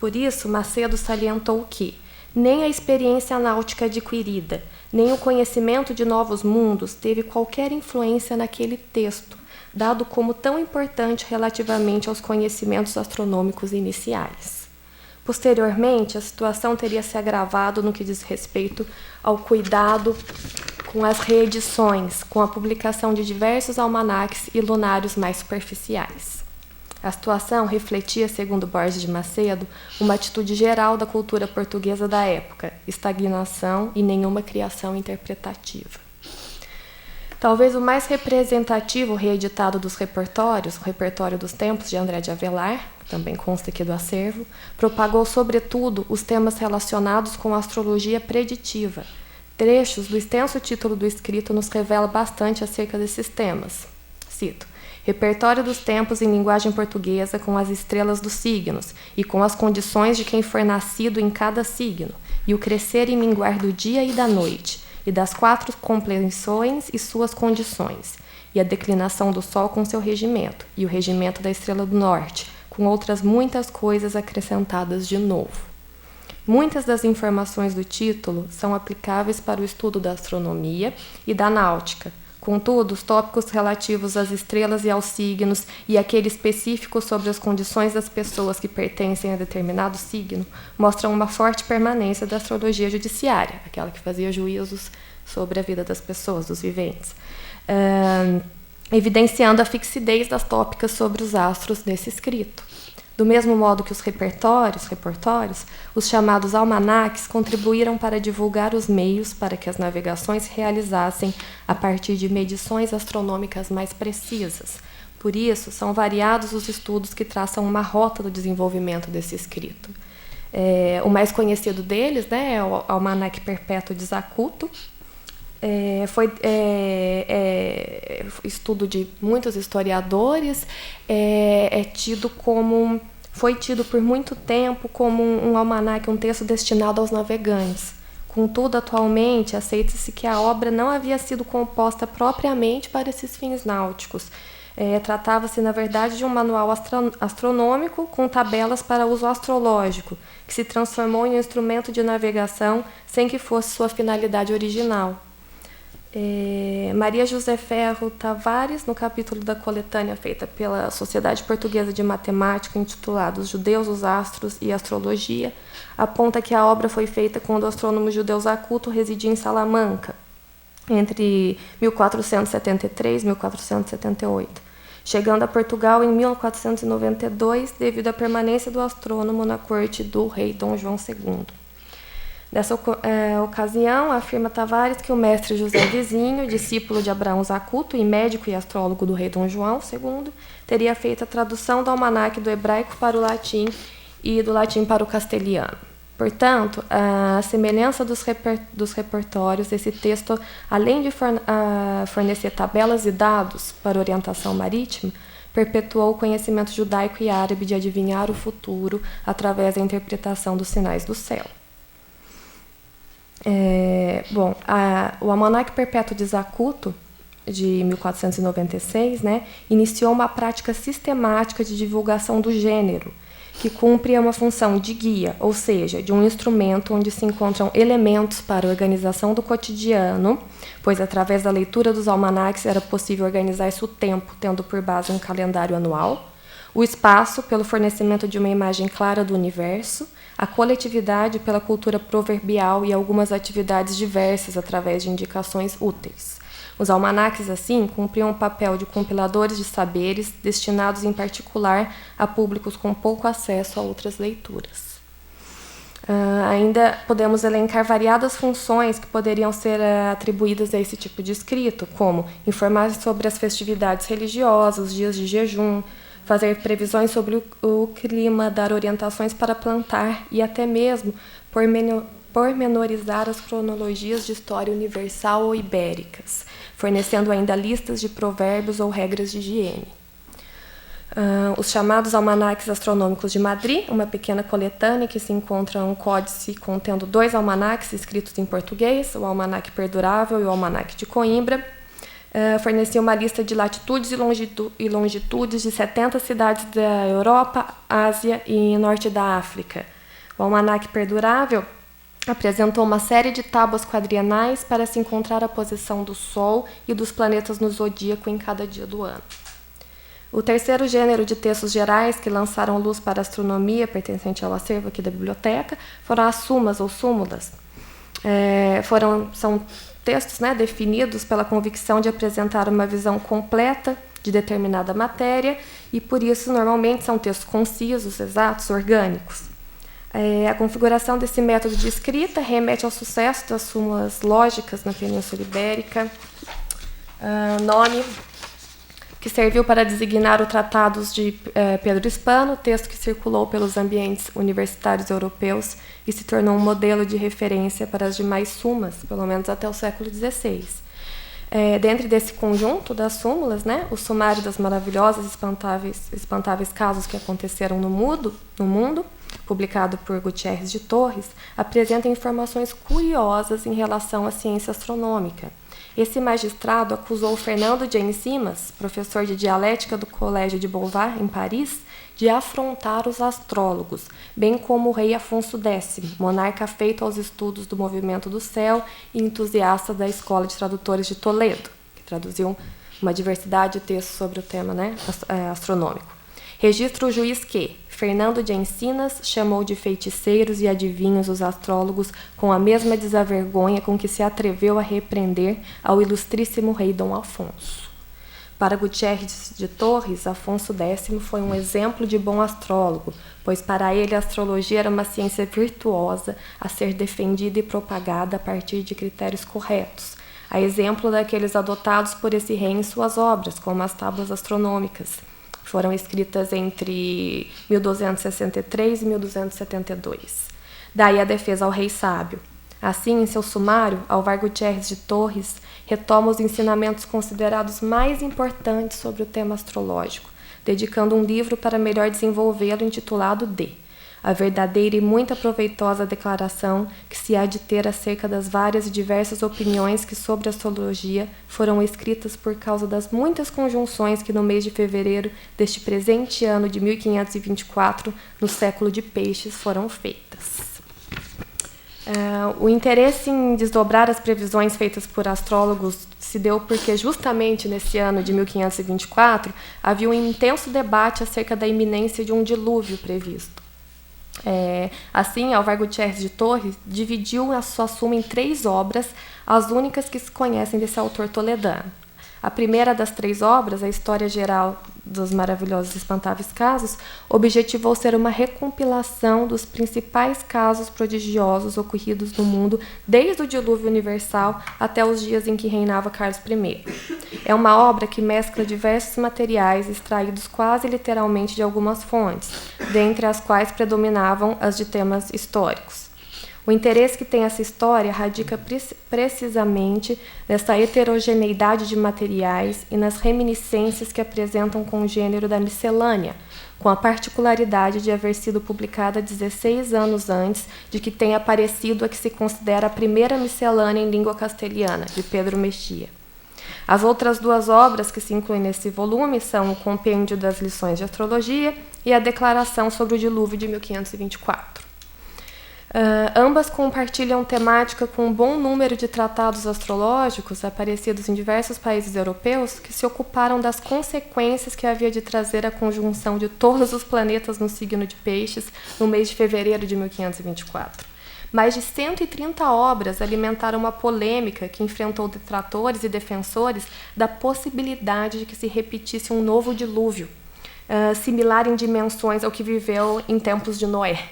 Por isso, Macedo salientou que nem a experiência náutica adquirida, nem o conhecimento de novos mundos teve qualquer influência naquele texto, dado como tão importante relativamente aos conhecimentos astronômicos iniciais. Posteriormente, a situação teria se agravado no que diz respeito ao cuidado com as reedições, com a publicação de diversos almanaques e lunários mais superficiais. A situação refletia, segundo Borges de Macedo, uma atitude geral da cultura portuguesa da época, estagnação e nenhuma criação interpretativa. Talvez o mais representativo reeditado dos repertórios, o Repertório dos Tempos de André de Avelar, que também consta aqui do acervo, propagou sobretudo os temas relacionados com a astrologia preditiva. Trechos do extenso título do escrito nos revela bastante acerca desses temas. Cito: Repertório dos tempos em linguagem portuguesa com as estrelas dos signos e com as condições de quem for nascido em cada signo, e o crescer e minguar do dia e da noite, e das 4 complexões e suas condições, e a declinação do Sol com seu regimento, e o regimento da Estrela do Norte, com outras muitas coisas acrescentadas de novo. Muitas das informações do título são aplicáveis para o estudo da astronomia e da náutica. Contudo, os tópicos relativos às estrelas e aos signos e aquele específico sobre as condições das pessoas que pertencem a determinado signo mostram uma forte permanência da astrologia judiciária, aquela que fazia juízos sobre a vida das pessoas, dos viventes, evidenciando a fixidez das tópicas sobre os astros nesse escrito. Do mesmo modo que os repertórios, os chamados almanaques contribuíram para divulgar os meios para que as navegações se realizassem a partir de medições astronômicas mais precisas. Por isso, são variados os estudos que traçam uma rota do desenvolvimento desse escrito. O mais conhecido deles, né, é o Almanaque Perpétuo de Zacuto. Foi estudo de muitos historiadores, foi tido por muito tempo como um almanaque, um texto destinado aos navegantes. Contudo, atualmente, aceita-se que a obra não havia sido composta propriamente para esses fins náuticos. Tratava-se, na verdade, de um manual astronômico com tabelas para uso astrológico, que se transformou em um instrumento de navegação sem que fosse sua finalidade original. Maria José Ferro Tavares, no capítulo da coletânea feita pela Sociedade Portuguesa de Matemática, intitulado Os Judeus, os Astros e a Astrologia, aponta que a obra foi feita quando o astrônomo judeu Zacuto residia em Salamanca, entre 1473 e 1478, chegando a Portugal em 1492, devido à permanência do astrônomo na corte do rei Dom João II. Nessa ocasião, afirma Tavares que o mestre José Vizinho, discípulo de Abraão Zacuto e médico e astrólogo do rei Dom João II, teria feito a tradução do almanaque do hebraico para o latim e do latim para o castelhano. Portanto, a semelhança dos repertórios, esse texto, além de fornecer tabelas e dados para orientação marítima, perpetuou o conhecimento judaico e árabe de adivinhar o futuro através da interpretação dos sinais do céu. O Almanaque Perpétuo de Zacuto de 1496, né, iniciou uma prática sistemática de divulgação do gênero, que cumpre uma função de guia, ou seja, de um instrumento onde se encontram elementos para a organização do cotidiano, pois através da leitura dos almanaques era possível organizar-se o tempo, tendo por base um calendário anual, o espaço pelo fornecimento de uma imagem clara do universo, a coletividade pela cultura proverbial e algumas atividades diversas através de indicações úteis. Os almanaques, assim, cumpriam o papel de compiladores de saberes, destinados em particular a públicos com pouco acesso a outras leituras. Ainda podemos elencar variadas funções que poderiam ser atribuídas a esse tipo de escrito, como informar sobre as festividades religiosas, os dias de jejum, fazer previsões sobre o clima, dar orientações para plantar e até mesmo pormenorizar as cronologias de história universal ou ibéricas, fornecendo ainda listas de provérbios ou regras de higiene. Os chamados Almanaques Astronômicos de Madrid, uma pequena coletânea que se encontra um códice contendo 2 almanaques escritos em português, o Almanaque Perdurável e o Almanaque de Coimbra, fornecia uma lista de latitudes e longitudes de 70 cidades da Europa, Ásia e Norte da África. O Almanaque Perdurável apresentou uma série de tábuas quadrienais para se encontrar a posição do Sol e dos planetas no zodíaco em cada dia do ano. O terceiro gênero de textos gerais que lançaram luz para a astronomia, pertencente ao acervo aqui da biblioteca, foram as sumas ou súmulas. São textos, né, definidos pela convicção de apresentar uma visão completa de determinada matéria e, por isso, normalmente são textos concisos, exatos, orgânicos. A configuração desse método de escrita remete ao sucesso das súmulas lógicas na Península Ibérica, nome que serviu para designar os tratados de Pedro Hispano, texto que circulou pelos ambientes universitários europeus e se tornou um modelo de referência para as demais sumas, pelo menos até o século XVI. Dentro desse conjunto das súmulas, né, o sumário das maravilhosas e espantáveis casos que aconteceram no mundo, publicado por Gutierrez de Torres, apresenta informações curiosas em relação à ciência astronômica. Esse magistrado acusou Fernando James Simas, professor de dialética do Colégio de Beauvoir, em Paris, de afrontar os astrólogos, bem como o rei Afonso X, monarca afeito aos estudos do movimento do céu e entusiasta da Escola de Tradutores de Toledo, que traduziu uma diversidade de textos sobre o tema, né, astronômico. Registra o juiz que Fernando de Encinas chamou de feiticeiros e adivinhos os astrólogos com a mesma desavergonha com que se atreveu a repreender ao ilustríssimo rei Dom Afonso. Para Gutierrez de Torres, Afonso X foi um exemplo de bom astrólogo, pois para ele a astrologia era uma ciência virtuosa a ser defendida e propagada a partir de critérios corretos, a exemplo daqueles adotados por esse rei em suas obras, como as tábuas astronômicas. Foram escritas entre 1263 e 1272. Daí a defesa ao rei sábio. Assim, em seu sumário, Álvar Gutierrez de Torres retoma os ensinamentos considerados mais importantes sobre o tema astrológico, dedicando um livro para melhor desenvolvê-lo intitulado de A Verdadeira e Muito Proveitosa Declaração que se há de ter acerca das várias e diversas opiniões que sobre a astrologia foram escritas por causa das muitas conjunções que no mês de fevereiro deste presente ano de 1524, no século de Peixes, foram feitas. O interesse em desdobrar as previsões feitas por astrólogos se deu porque justamente nesse ano de 1524 havia um intenso debate acerca da iminência de um dilúvio previsto. Assim, Álvar Gutierrez de Torres dividiu a sua suma em 3 obras, as únicas que se conhecem desse autor toledano. A primeira das 3 obras, a História Geral dos Maravilhosos e Espantáveis Casos, objetivou ser uma recompilação dos principais casos prodigiosos ocorridos no mundo desde o dilúvio universal até os dias em que reinava Carlos I. É uma obra que mescla diversos materiais extraídos quase literalmente de algumas fontes, dentre as quais predominavam as de temas históricos. O interesse que tem essa história radica precisamente nessa heterogeneidade de materiais e nas reminiscências que apresentam com o gênero da miscelânea, com a particularidade de haver sido publicada 16 anos antes de que tenha aparecido a que se considera a primeira miscelânea em língua castelhana, de Pedro Mexia. As outras 2 obras que se incluem nesse volume são o Compêndio das Lições de Astrologia e a Declaração sobre o Dilúvio de 1524. Ambas compartilham temática com um bom número de tratados astrológicos aparecidos em diversos países europeus que se ocuparam das consequências que havia de trazer a conjunção de todos os planetas no signo de Peixes no mês de fevereiro de 1524. Mais de 130 obras alimentaram uma polêmica que enfrentou detratores e defensores da possibilidade de que se repetisse um novo dilúvio, similar em dimensões ao que viveu em tempos de Noé.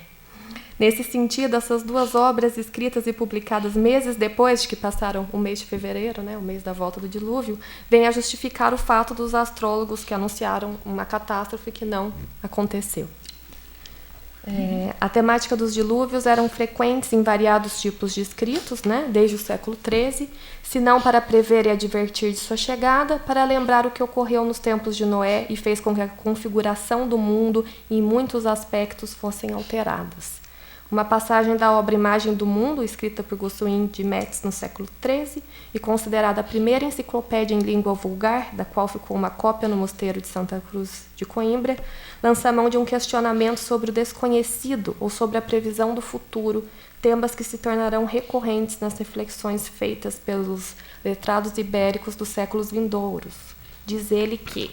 Nesse sentido, essas 2 obras escritas e publicadas meses depois de que passaram o mês de fevereiro, o mês da volta do dilúvio, vêm a justificar o fato dos astrólogos que anunciaram uma catástrofe que não aconteceu. A temática dos dilúvios eram frequentes em variados tipos de escritos, desde o século XIII, se não para prever e advertir de sua chegada, para lembrar o que ocorreu nos tempos de Noé e fez com que a configuração do mundo em muitos aspectos fossem alteradas. Uma passagem da obra Imagem do Mundo, escrita por Gossuin de Metz no século XIII e considerada a primeira enciclopédia em língua vulgar, da qual ficou uma cópia no Mosteiro de Santa Cruz de Coimbra, lança mão de um questionamento sobre o desconhecido ou sobre a previsão do futuro, temas que se tornarão recorrentes nas reflexões feitas pelos letrados ibéricos dos séculos vindouros. Diz ele que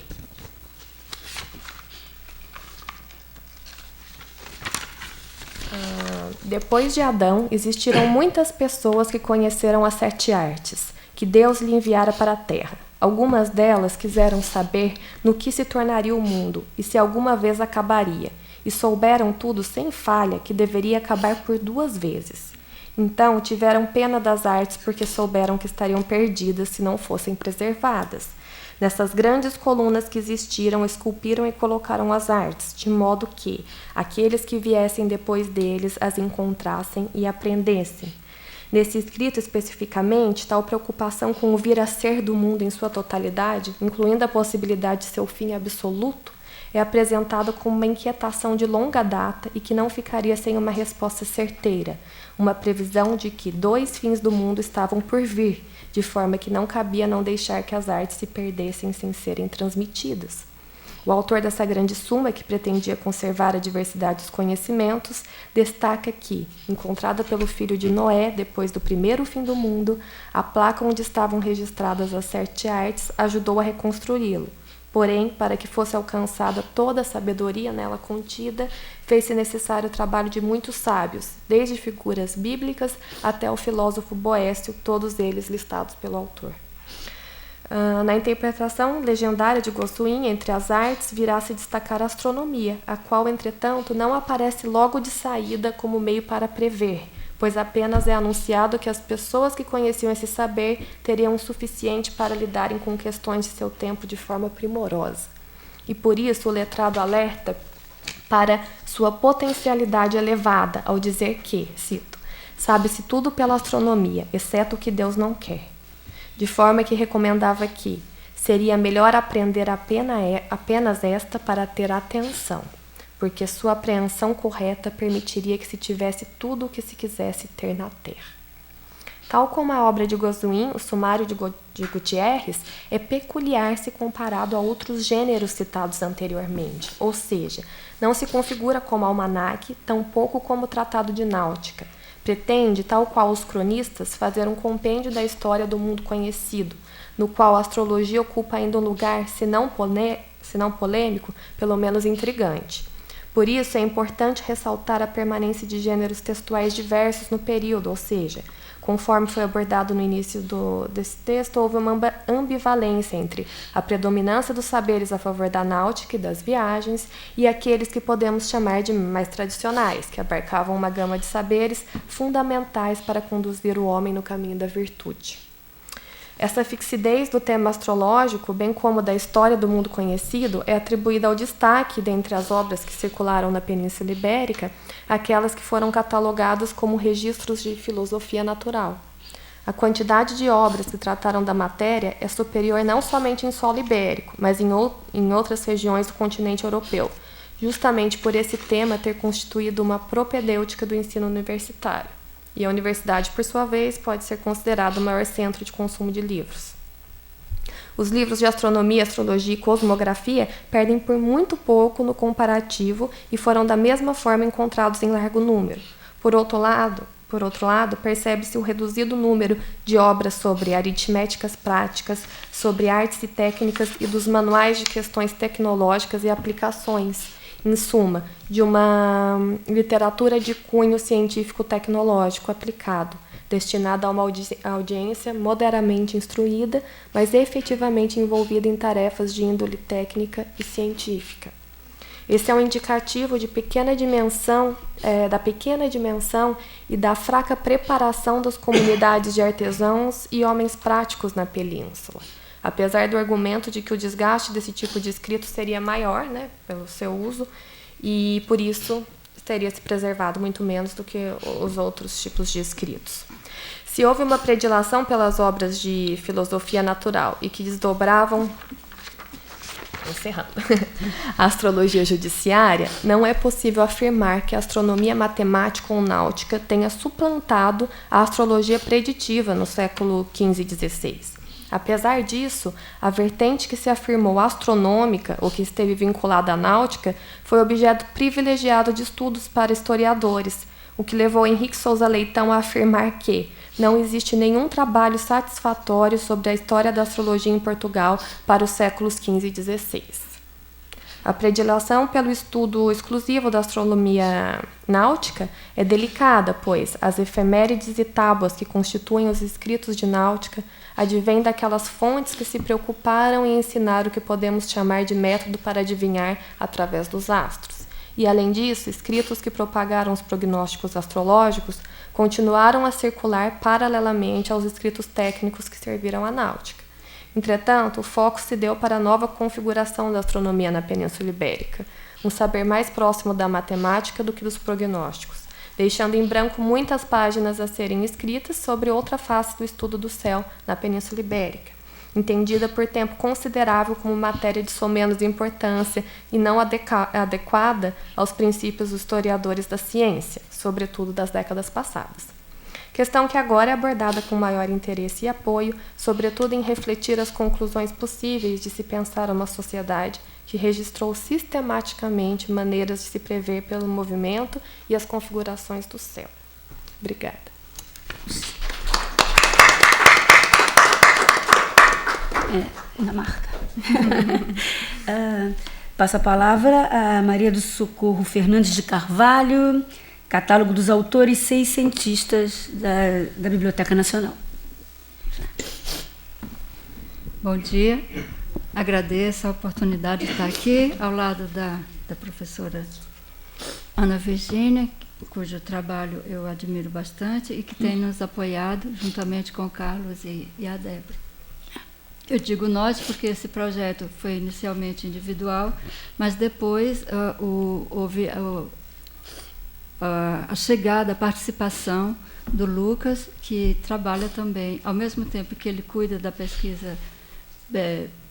depois de Adão, existiram muitas pessoas que conheceram as 7 artes, que Deus lhe enviara para a terra. Algumas delas quiseram saber no que se tornaria o mundo e se alguma vez acabaria, e souberam tudo sem falha que deveria acabar por 2 vezes. Então tiveram pena das artes porque souberam que estariam perdidas se não fossem preservadas. Nessas grandes colunas que existiram, esculpiram e colocaram as artes, de modo que aqueles que viessem depois deles as encontrassem e aprendessem. Nesse escrito especificamente, tal preocupação com o vir a ser do mundo em sua totalidade, incluindo a possibilidade de seu fim absoluto, é apresentada como uma inquietação de longa data e que não ficaria sem uma resposta certeira, uma previsão de que 2 fins do mundo estavam por vir, de forma que não cabia não deixar que as artes se perdessem sem serem transmitidas. O autor dessa grande suma, que pretendia conservar a diversidade dos conhecimentos, destaca que, encontrada pelo filho de Noé depois do primeiro fim do mundo, a placa onde estavam registradas as 7 artes ajudou a reconstruí-lo. Porém, para que fosse alcançada toda a sabedoria nela contida, fez-se necessário o trabalho de muitos sábios, desde figuras bíblicas até o filósofo Boécio, todos eles listados pelo autor. Na interpretação legendária de Gossuin, entre as artes, virá se destacar a astronomia, a qual, entretanto, não aparece logo de saída como meio para prever, pois apenas é anunciado que as pessoas que conheciam esse saber teriam o suficiente para lidarem com questões de seu tempo de forma primorosa. E por isso o letrado alerta para sua potencialidade elevada ao dizer que, cito, sabe-se tudo pela astronomia, exceto o que Deus não quer. De forma que recomendava que seria melhor aprender apenas esta para ter atenção, porque sua apreensão correta permitiria que se tivesse tudo o que se quisesse ter na Terra. Tal como a obra de Gossuin, o Sumário de Gutierrez é peculiar se comparado a outros gêneros citados anteriormente, ou seja, não se configura como almanaque, tampouco como tratado de náutica. Pretende, tal qual os cronistas, fazer um compêndio da história do mundo conhecido, no qual a astrologia ocupa ainda um lugar, se não polêmico, pelo menos intrigante. Por isso, é importante ressaltar a permanência de gêneros textuais diversos no período, ou seja, conforme foi abordado no início desse texto, houve uma ambivalência entre a predominância dos saberes a favor da náutica e das viagens e aqueles que podemos chamar de mais tradicionais, que abarcavam uma gama de saberes fundamentais para conduzir o homem no caminho da virtude. Essa fixidez do tema astrológico, bem como da história do mundo conhecido, é atribuída ao destaque, dentre as obras que circularam na Península Ibérica, aquelas que foram catalogadas como registros de filosofia natural. A quantidade de obras que trataram da matéria é superior não somente em solo ibérico, mas em outras regiões do continente europeu, justamente por esse tema ter constituído uma propedêutica do ensino universitário. E a universidade, por sua vez, pode ser considerada o maior centro de consumo de livros. Os livros de astronomia, astrologia e cosmografia perdem por muito pouco no comparativo e foram da mesma forma encontrados em largo número. Por outro lado, percebe-se o reduzido número de obras sobre aritméticas práticas, sobre artes e técnicas e dos manuais de questões tecnológicas e aplicações. Em suma, de uma literatura de cunho científico-tecnológico aplicado, destinada a uma audiência moderadamente instruída, mas efetivamente envolvida em tarefas de índole técnica e científica. Esse é um indicativo de da pequena dimensão e da fraca preparação das comunidades de artesãos e homens práticos na península. Apesar do argumento de que o desgaste desse tipo de escrito seria maior, né, pelo seu uso, e por isso teria se preservado muito menos do que os outros tipos de escritos. Se houve uma predileção pelas obras de filosofia natural e que desdobravam a astrologia judiciária, não é possível afirmar que a astronomia matemática ou náutica tenha suplantado a astrologia preditiva no século XV e XVI. Apesar disso, a vertente que se afirmou astronômica, ou que esteve vinculada à náutica, foi objeto privilegiado de estudos para historiadores, o que levou Henrique Sousa Leitão a afirmar que não existe nenhum trabalho satisfatório sobre a história da astrologia em Portugal para os séculos XV e XVI. A predileção pelo estudo exclusivo da astronomia náutica é delicada, pois as efemérides e tábuas que constituem os escritos de náutica advêm daquelas fontes que se preocuparam em ensinar o que podemos chamar de método para adivinhar através dos astros. E, além disso, escritos que propagaram os prognósticos astrológicos continuaram a circular paralelamente aos escritos técnicos que serviram à náutica. Entretanto, o foco se deu para a nova configuração da astronomia na Península Ibérica, um saber mais próximo da matemática do que dos prognósticos, deixando em branco muitas páginas a serem escritas sobre outra face do estudo do céu na Península Ibérica, entendida por tempo considerável como matéria de somenos importância e não adequada aos princípios dos historiadores da ciência, sobretudo das décadas passadas. Questão que agora é abordada com maior interesse e apoio, sobretudo em refletir as conclusões possíveis de se pensar uma sociedade que registrou sistematicamente maneiras de se prever pelo movimento e as configurações do céu. Obrigada. Na marca. Passa a palavra a Maria do Socorro Fernandes de Carvalho, catálogo dos autores seiscentistas da Biblioteca Nacional. Bom dia, agradeço a oportunidade de estar aqui ao lado da professora Ana Virgínia, cujo trabalho eu admiro bastante e que tem nos apoiado juntamente com o Carlos e a Débora. Eu digo nós porque esse projeto foi inicialmente individual, mas depois houve a chegada, a participação do Lucas, que trabalha também, ao mesmo tempo que ele cuida da pesquisa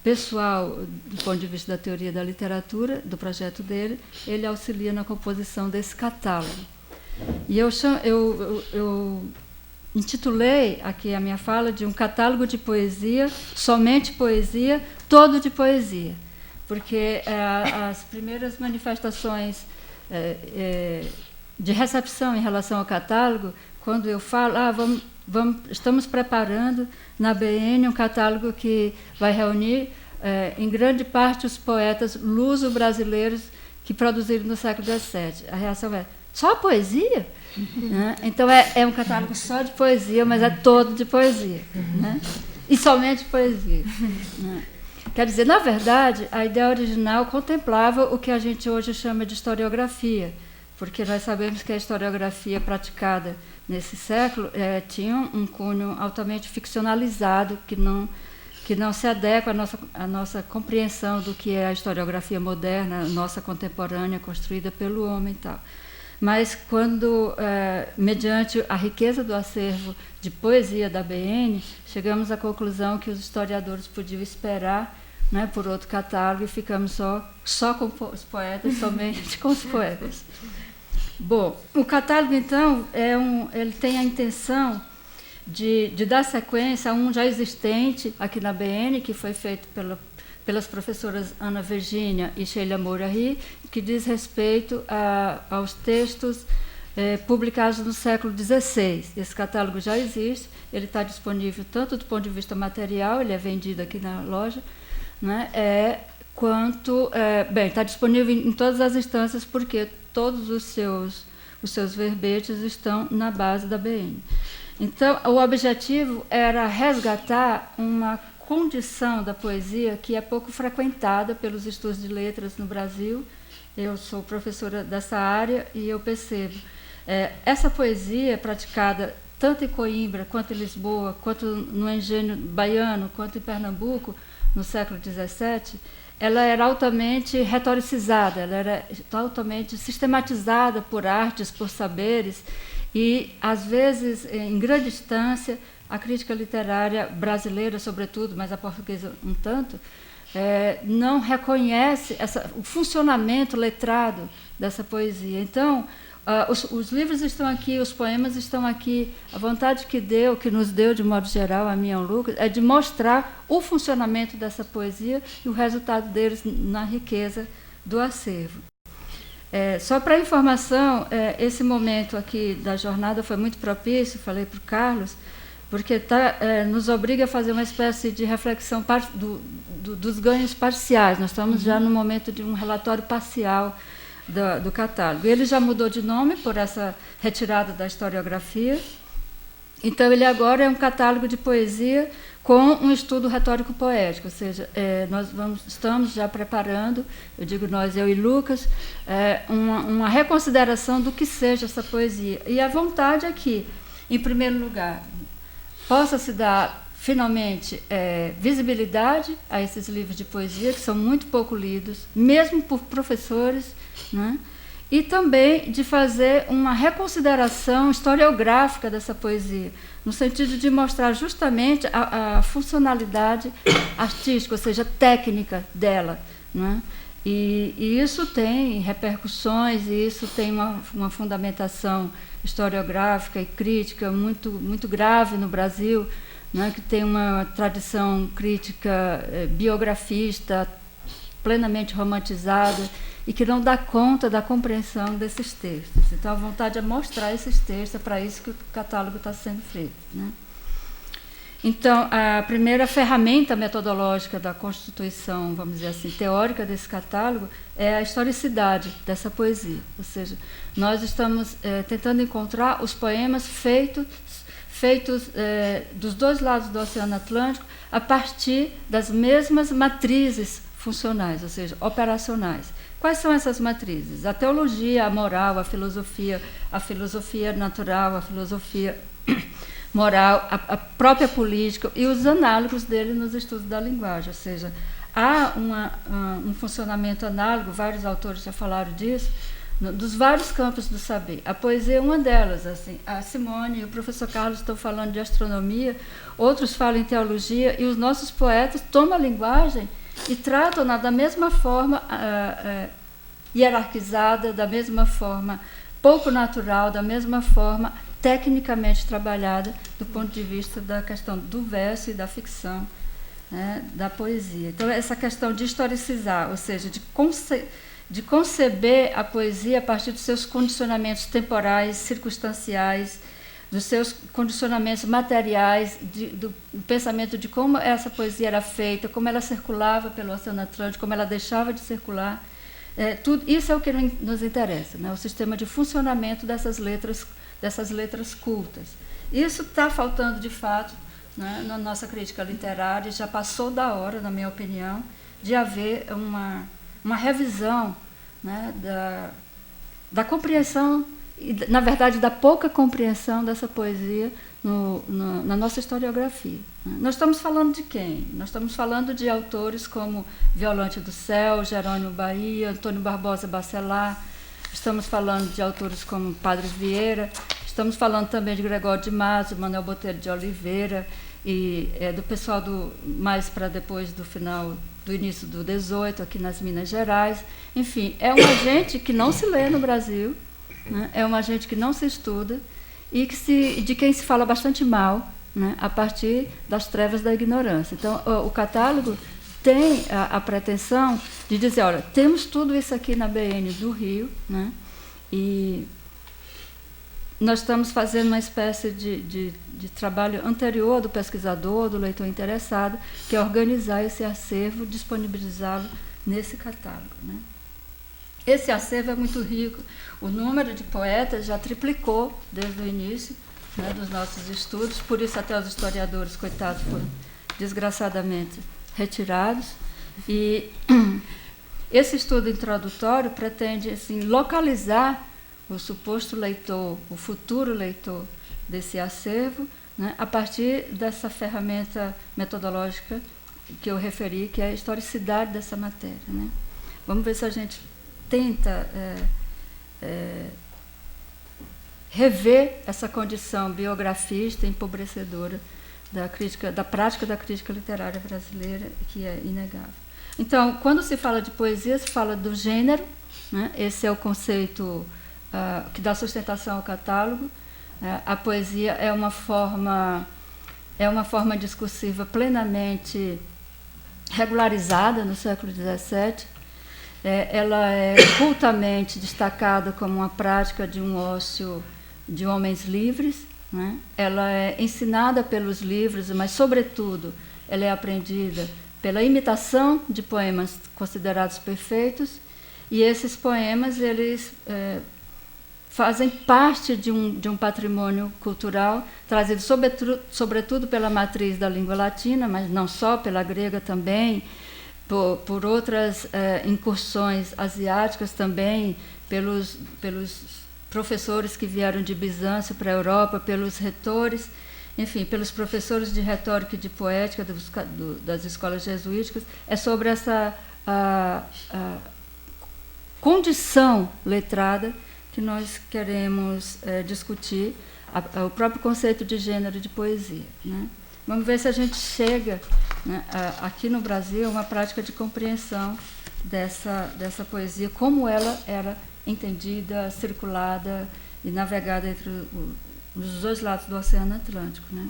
pessoal, do ponto de vista da teoria da literatura, do projeto dele, ele auxilia na composição desse catálogo. E eu intitulei aqui a minha fala de um catálogo de poesia, somente poesia, todo de poesia, porque as primeiras manifestações de recepção em relação ao catálogo, quando eu falo, estamos preparando na BN um catálogo que vai reunir, em grande parte, os poetas luso-brasileiros que produziram no século XVII. A reação é, só poesia? Né? Então, é um catálogo só de poesia, mas é todo de poesia. Né? E somente poesia. Né? Quer dizer, na verdade, a ideia original contemplava o que a gente hoje chama de historiografia, porque nós sabemos que a historiografia praticada nesse século tinha um cunho altamente ficcionalizado, que não se adequa à nossa compreensão do que é a historiografia moderna, nossa contemporânea, construída pelo homem e tal. Mas quando, mediante a riqueza do acervo de poesia da BN, chegamos à conclusão que os historiadores podiam esperar, né, por outro catálogo, e ficamos só com os poetas, somente com os poetas. Bom, o catálogo, então, ele tem a intenção de dar sequência a um já existente aqui na BN, que foi feito pelas professoras Ana Virgínia e Sheila Mourari, que diz respeito aos textos publicados no século XVI. Esse catálogo já existe, ele está disponível tanto do ponto de vista material, ele é vendido aqui na loja, né, quanto... bem, está disponível em todas as instâncias, porque todos os seus verbetes estão na base da BN. Então, o objetivo era resgatar uma condição da poesia que é pouco frequentada pelos estudos de letras no Brasil. Eu sou professora dessa área e eu percebo. Essa poesia praticada tanto em Coimbra, quanto em Lisboa, quanto no engenho baiano, quanto em Pernambuco, no século XVII, ela era altamente retoricizada, ela era altamente sistematizada por artes, por saberes, e, às vezes, em grande instância, a crítica literária brasileira, sobretudo, mas a portuguesa um tanto, não reconhece o funcionamento letrado dessa poesia. Então, os livros estão aqui, os poemas estão aqui. A vontade que nos deu, de modo geral, a mim e ao Lucas, é de mostrar o funcionamento dessa poesia e o resultado deles na riqueza do acervo. Só para informação, esse momento aqui da jornada foi muito propício, falei para o Carlos, porque nos obriga a fazer uma espécie de reflexão dos ganhos parciais. Nós estamos já no momento de um relatório parcial do catálogo. Ele já mudou de nome por essa retirada da historiografia. Então, ele agora é um catálogo de poesia com um estudo retórico-poético, ou seja, nós estamos já preparando, eu digo nós, eu e Lucas, uma reconsideração do que seja essa poesia. E a vontade é que, em primeiro lugar, possa se dar finalmente visibilidade a esses livros de poesia, que são muito pouco lidos, mesmo por professores, né? E também de fazer uma reconsideração historiográfica dessa poesia, no sentido de mostrar justamente a funcionalidade artística, ou seja, técnica dela, né? E isso tem repercussões, e isso tem uma fundamentação historiográfica e crítica muito grave no Brasil, né, que tem uma tradição crítica biografista, plenamente romantizada, e que não dá conta da compreensão desses textos. Então, a vontade é mostrar esses textos, é para isso que o catálogo está sendo feito, né? Então, a primeira ferramenta metodológica da constituição, vamos dizer assim, teórica desse catálogo, é a historicidade dessa poesia. Ou seja, nós estamos tentando encontrar os poemas feitos dos dois lados do Oceano Atlântico a partir das mesmas matrizes funcionais, ou seja, operacionais. Quais são essas matrizes? A teologia, a moral, a filosofia natural, a filosofia moral, a própria política e os análogos dele nos estudos da linguagem. Ou seja, há um funcionamento análogo, vários autores já falaram disso, dos vários campos do saber. A poesia é uma delas. Assim, a Simone e o professor Carlos estão falando de astronomia, outros falam em teologia, e os nossos poetas tomam a linguagem e tratam-na da mesma forma hierarquizada, da mesma forma pouco natural, da mesma forma tecnicamente trabalhada do ponto de vista da questão do verso e da ficção, né, da poesia. Então, essa questão de historicizar, ou seja, de conceber a poesia a partir dos seus condicionamentos temporais, circunstanciais, dos seus condicionamentos materiais, do pensamento de como essa poesia era feita, como ela circulava pelo Oceano Atlântico, como ela deixava de circular. Tudo isso é o que nos interessa, né? O sistema de funcionamento dessas letras cultas. Isso está faltando, de fato, né, na nossa crítica literária. Já passou da hora, na minha opinião, de haver uma revisão, né, da compreensão, na verdade, da pouca compreensão dessa poesia na nossa historiografia. Nós estamos falando de quem? Nós estamos falando de autores como Violante do Céu, Jerônimo Bahia, Antônio Barbosa Bacelar, estamos falando de autores como Padre Vieira, estamos falando também de Gregório de Matos, Manuel Botelho de Oliveira, e do pessoal mais para depois do final do início do 18, aqui nas Minas Gerais. Enfim, é uma gente que não se lê no Brasil, né? É uma gente que não se estuda e de quem se fala bastante mal, né, a partir das trevas da ignorância. Então, o catálogo tem a pretensão de dizer, olha, temos tudo isso aqui na BN do Rio, né, e nós estamos fazendo uma espécie de trabalho anterior do pesquisador, do leitor interessado, que é organizar esse acervo, disponibilizá-lo nesse catálogo, né. Esse acervo é muito rico. O número de poetas já triplicou desde o início, né, dos nossos estudos, por isso até os historiadores, coitados, foram desgraçadamente retirados. E esse estudo introdutório pretende assim, localizar o suposto leitor, o futuro leitor desse acervo, né, a partir dessa ferramenta metodológica que eu referi, que é a historicidade dessa matéria, né. Vamos ver se a gente tenta rever essa condição biografista empobrecedora da prática da crítica literária brasileira, que é inegável. Então, quando se fala de poesia, se fala do gênero, né? Esse é o conceito que dá sustentação ao catálogo. A poesia é uma forma discursiva plenamente regularizada no século XVII. Ela é cultamente destacada como uma prática de um ócio de homens livres, né? Ela é ensinada pelos livros, mas, sobretudo, ela é aprendida pela imitação de poemas considerados perfeitos, e esses poemas eles fazem parte de um patrimônio cultural trazido sobretudo pela matriz da língua latina, mas não só, pela grega também, por outras incursões asiáticas também, pelos professores que vieram de Bizâncio para a Europa, pelos retores, enfim, pelos professores de retórica e de poética das escolas jesuíticas. É sobre essa condição letrada que nós queremos discutir, o próprio conceito de gênero de poesia, né? Vamos ver se a gente chega, né, aqui no Brasil, a uma prática de compreensão dessa poesia, como ela era entendida, circulada e navegada entre os dois lados do Oceano Atlântico, né?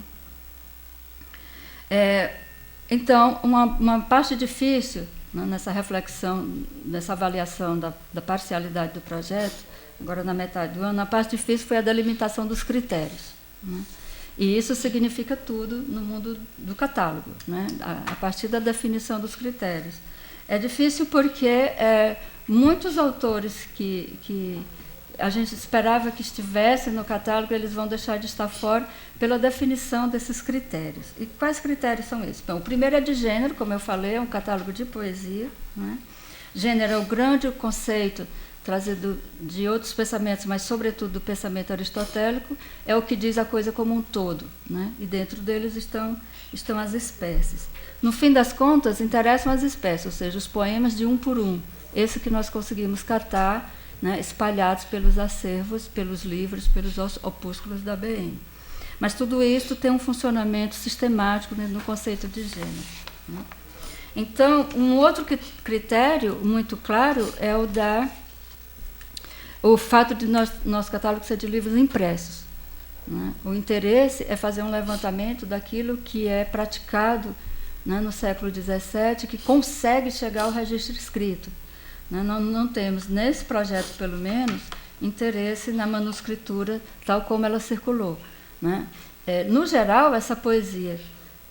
Então, uma parte difícil, né, nessa reflexão, nessa avaliação da parcialidade do projeto, agora na metade do ano, a parte difícil foi a delimitação dos critérios, né? E isso significa tudo no mundo do catálogo, né? A partir da definição dos critérios. É difícil porque muitos autores que a gente esperava que estivessem no catálogo, eles vão deixar de estar fora pela definição desses critérios. E quais critérios são esses? Bom, o primeiro é de gênero, como eu falei, é um catálogo de poesia, né? Gênero é o grande conceito trazido de outros pensamentos, mas sobretudo do pensamento aristotélico, é o que diz a coisa como um todo, né? E dentro deles estão as espécies. No fim das contas, interessam as espécies, ou seja, os poemas de um por um, esse que nós conseguimos catar, né, espalhados pelos acervos, pelos livros, pelos opúsculos da BN. Mas tudo isso tem um funcionamento sistemático, né, no conceito de gênero, né? Então, um outro critério muito claro é o fato de nosso catálogo ser de livros impressos, né? O interesse é fazer um levantamento daquilo que é praticado, né, no século XVII, que consegue chegar ao registro escrito, né? Não temos, nesse projeto pelo menos, interesse na manuscritura tal como ela circulou, né? No geral, essa poesia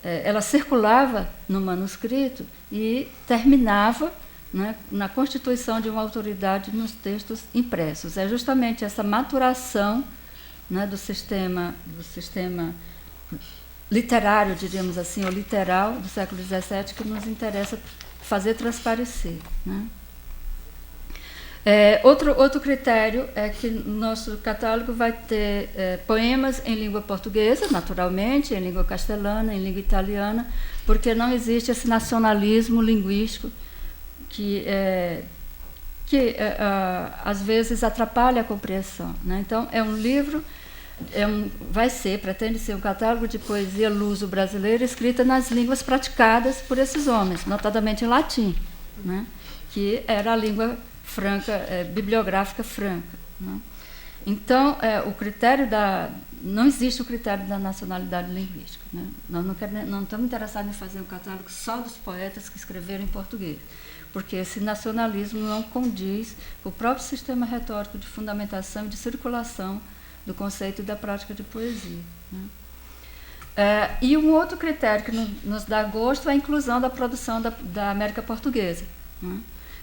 ela circulava no manuscrito e terminava, né, na constituição de uma autoridade nos textos impressos. É justamente essa maturação, né, do sistema literário, diríamos assim, ou literal do século XVII que nos interessa fazer transparecer, né? Outro critério é que nosso catálogo vai ter poemas em língua portuguesa, naturalmente, em língua castelhana, em língua italiana, porque não existe esse nacionalismo linguístico que às vezes atrapalha a compreensão, né? Então, é um livro, pretende ser um catálogo de poesia luso-brasileira escrita nas línguas praticadas por esses homens, notadamente em latim, né? Que era a língua franca, bibliográfica franca, né? Então, o critério não existe o critério da nacionalidade linguística, né? Nós não estamos interessados em fazer um catálogo só dos poetas que escreveram em português, porque esse nacionalismo não condiz com o próprio sistema retórico de fundamentação e de circulação do conceito e da prática de poesia, né? E um outro critério que nos dá gosto é a inclusão da produção da América Portuguesa, né?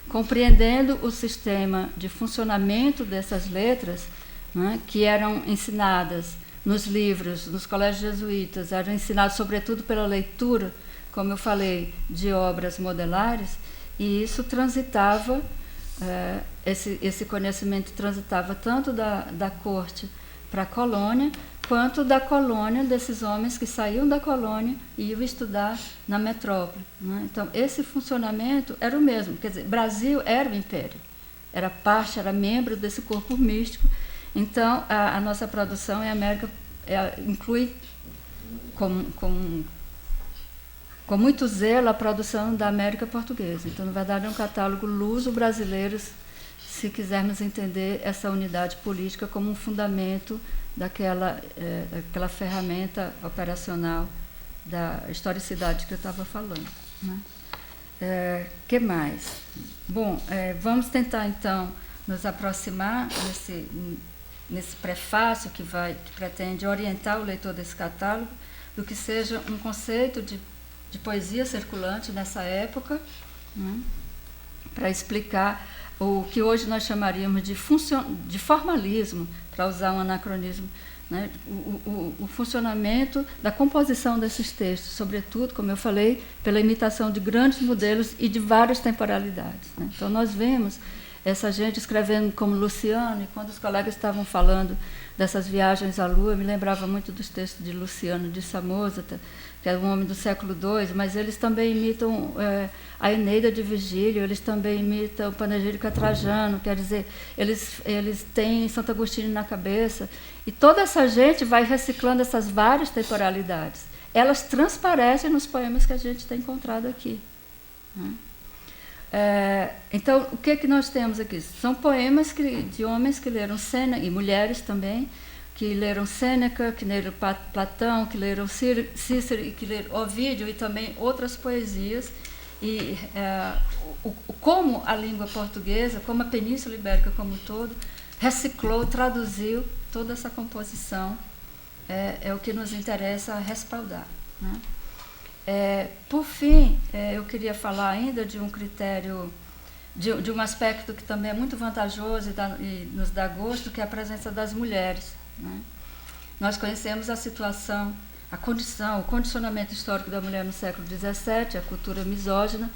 Compreendendo o sistema de funcionamento dessas letras, né, que eram ensinadas nos livros, nos colégios jesuítas, eram ensinadas sobretudo pela leitura, como eu falei, de obras modelares, e isso transitava, esse conhecimento transitava tanto da corte para a colônia, quanto da colônia, desses homens que saíam da colônia e iam estudar na metrópole, né? Então, esse funcionamento era o mesmo. Quer dizer, Brasil era o império, era parte, era membro desse corpo místico. Então, a nossa produção em América inclui com muito zelo a produção da América Portuguesa. Então, na verdade, é um catálogo luso-brasileiro, se quisermos entender essa unidade política como um fundamento daquela ferramenta operacional da historicidade que eu estava falando, né? Que mais? Bom, vamos tentar, então, nos aproximar nesse prefácio que pretende orientar o leitor desse catálogo do que seja um conceito de poesia circulante nessa época, né? Para explicar o que hoje nós chamaríamos de formalismo, para usar um anacronismo, né? O funcionamento da composição desses textos, sobretudo, como eu falei, pela imitação de grandes modelos e de várias temporalidades, né? Então, nós vemos essa gente escrevendo como Luciano, e quando os colegas estavam falando dessas viagens à Lua, eu me lembrava muito dos textos de Luciano de Samosata, que é um homem do século II, mas eles também imitam a Eneida de Virgílio, eles também imitam o Panegírico a Trajano, quer dizer, eles têm Santo Agostinho na cabeça, e toda essa gente vai reciclando essas várias temporalidades. Elas transparecem nos poemas que a gente tem encontrado aqui, né? Então, o que nós temos aqui? São poemas de homens que leram Sêneca, e mulheres também, que leram Sêneca, que leram Platão, que leram Cícero, e que leram Ovídio, e também outras poesias. E como a língua portuguesa, como a Península Ibérica como um todo, reciclou, traduziu toda essa composição, é o que nos interessa respaldar, né? Por fim, eu queria falar ainda de um critério, de um aspecto que também é muito vantajoso e nos dá gosto, que é a presença das mulheres, né? Nós conhecemos a situação, a condição, o condicionamento histórico da mulher no século XVII, a cultura misógina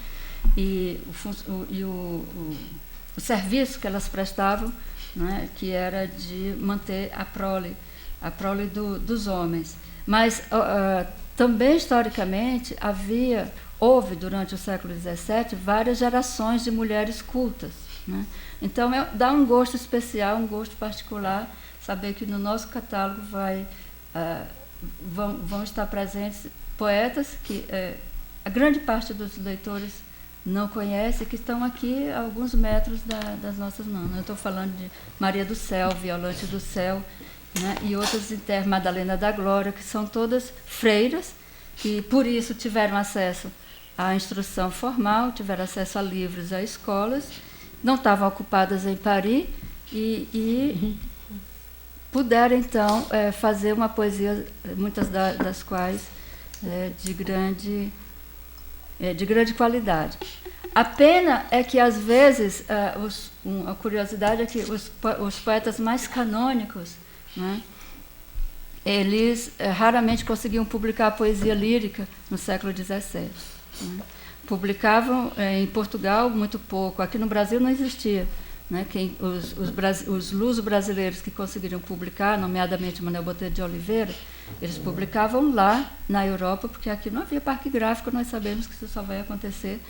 e o serviço que elas prestavam, né, que era de manter a prole dos homens. Mas também, historicamente, houve, durante o século XVII, várias gerações de mulheres cultas, né? Então, dá um gosto especial, um gosto particular, saber que no nosso catálogo vão estar presentes poetas que a grande parte dos leitores não conhece, que estão aqui a alguns metros das nossas mãos. Eu estou falando de Maria do Céu, Violante do Céu, né, e outras Madalena da Glória, que são todas freiras, que por isso tiveram acesso à instrução formal, tiveram acesso a livros, a escolas, não estavam ocupadas em Paris e puderam, então, fazer uma poesia, muitas das quais de grande qualidade. A pena é que, às vezes, a curiosidade é que os poetas mais canônicos, né, eles raramente conseguiam publicar a poesia lírica no século XVII, né? Publicavam em Portugal muito pouco, aqui no Brasil não existia, né? Os luso-brasileiros que conseguiram publicar, nomeadamente Manuel Botelho de Oliveira, eles publicavam lá na Europa, porque aqui não havia parque gráfico, nós sabemos que isso só vai acontecer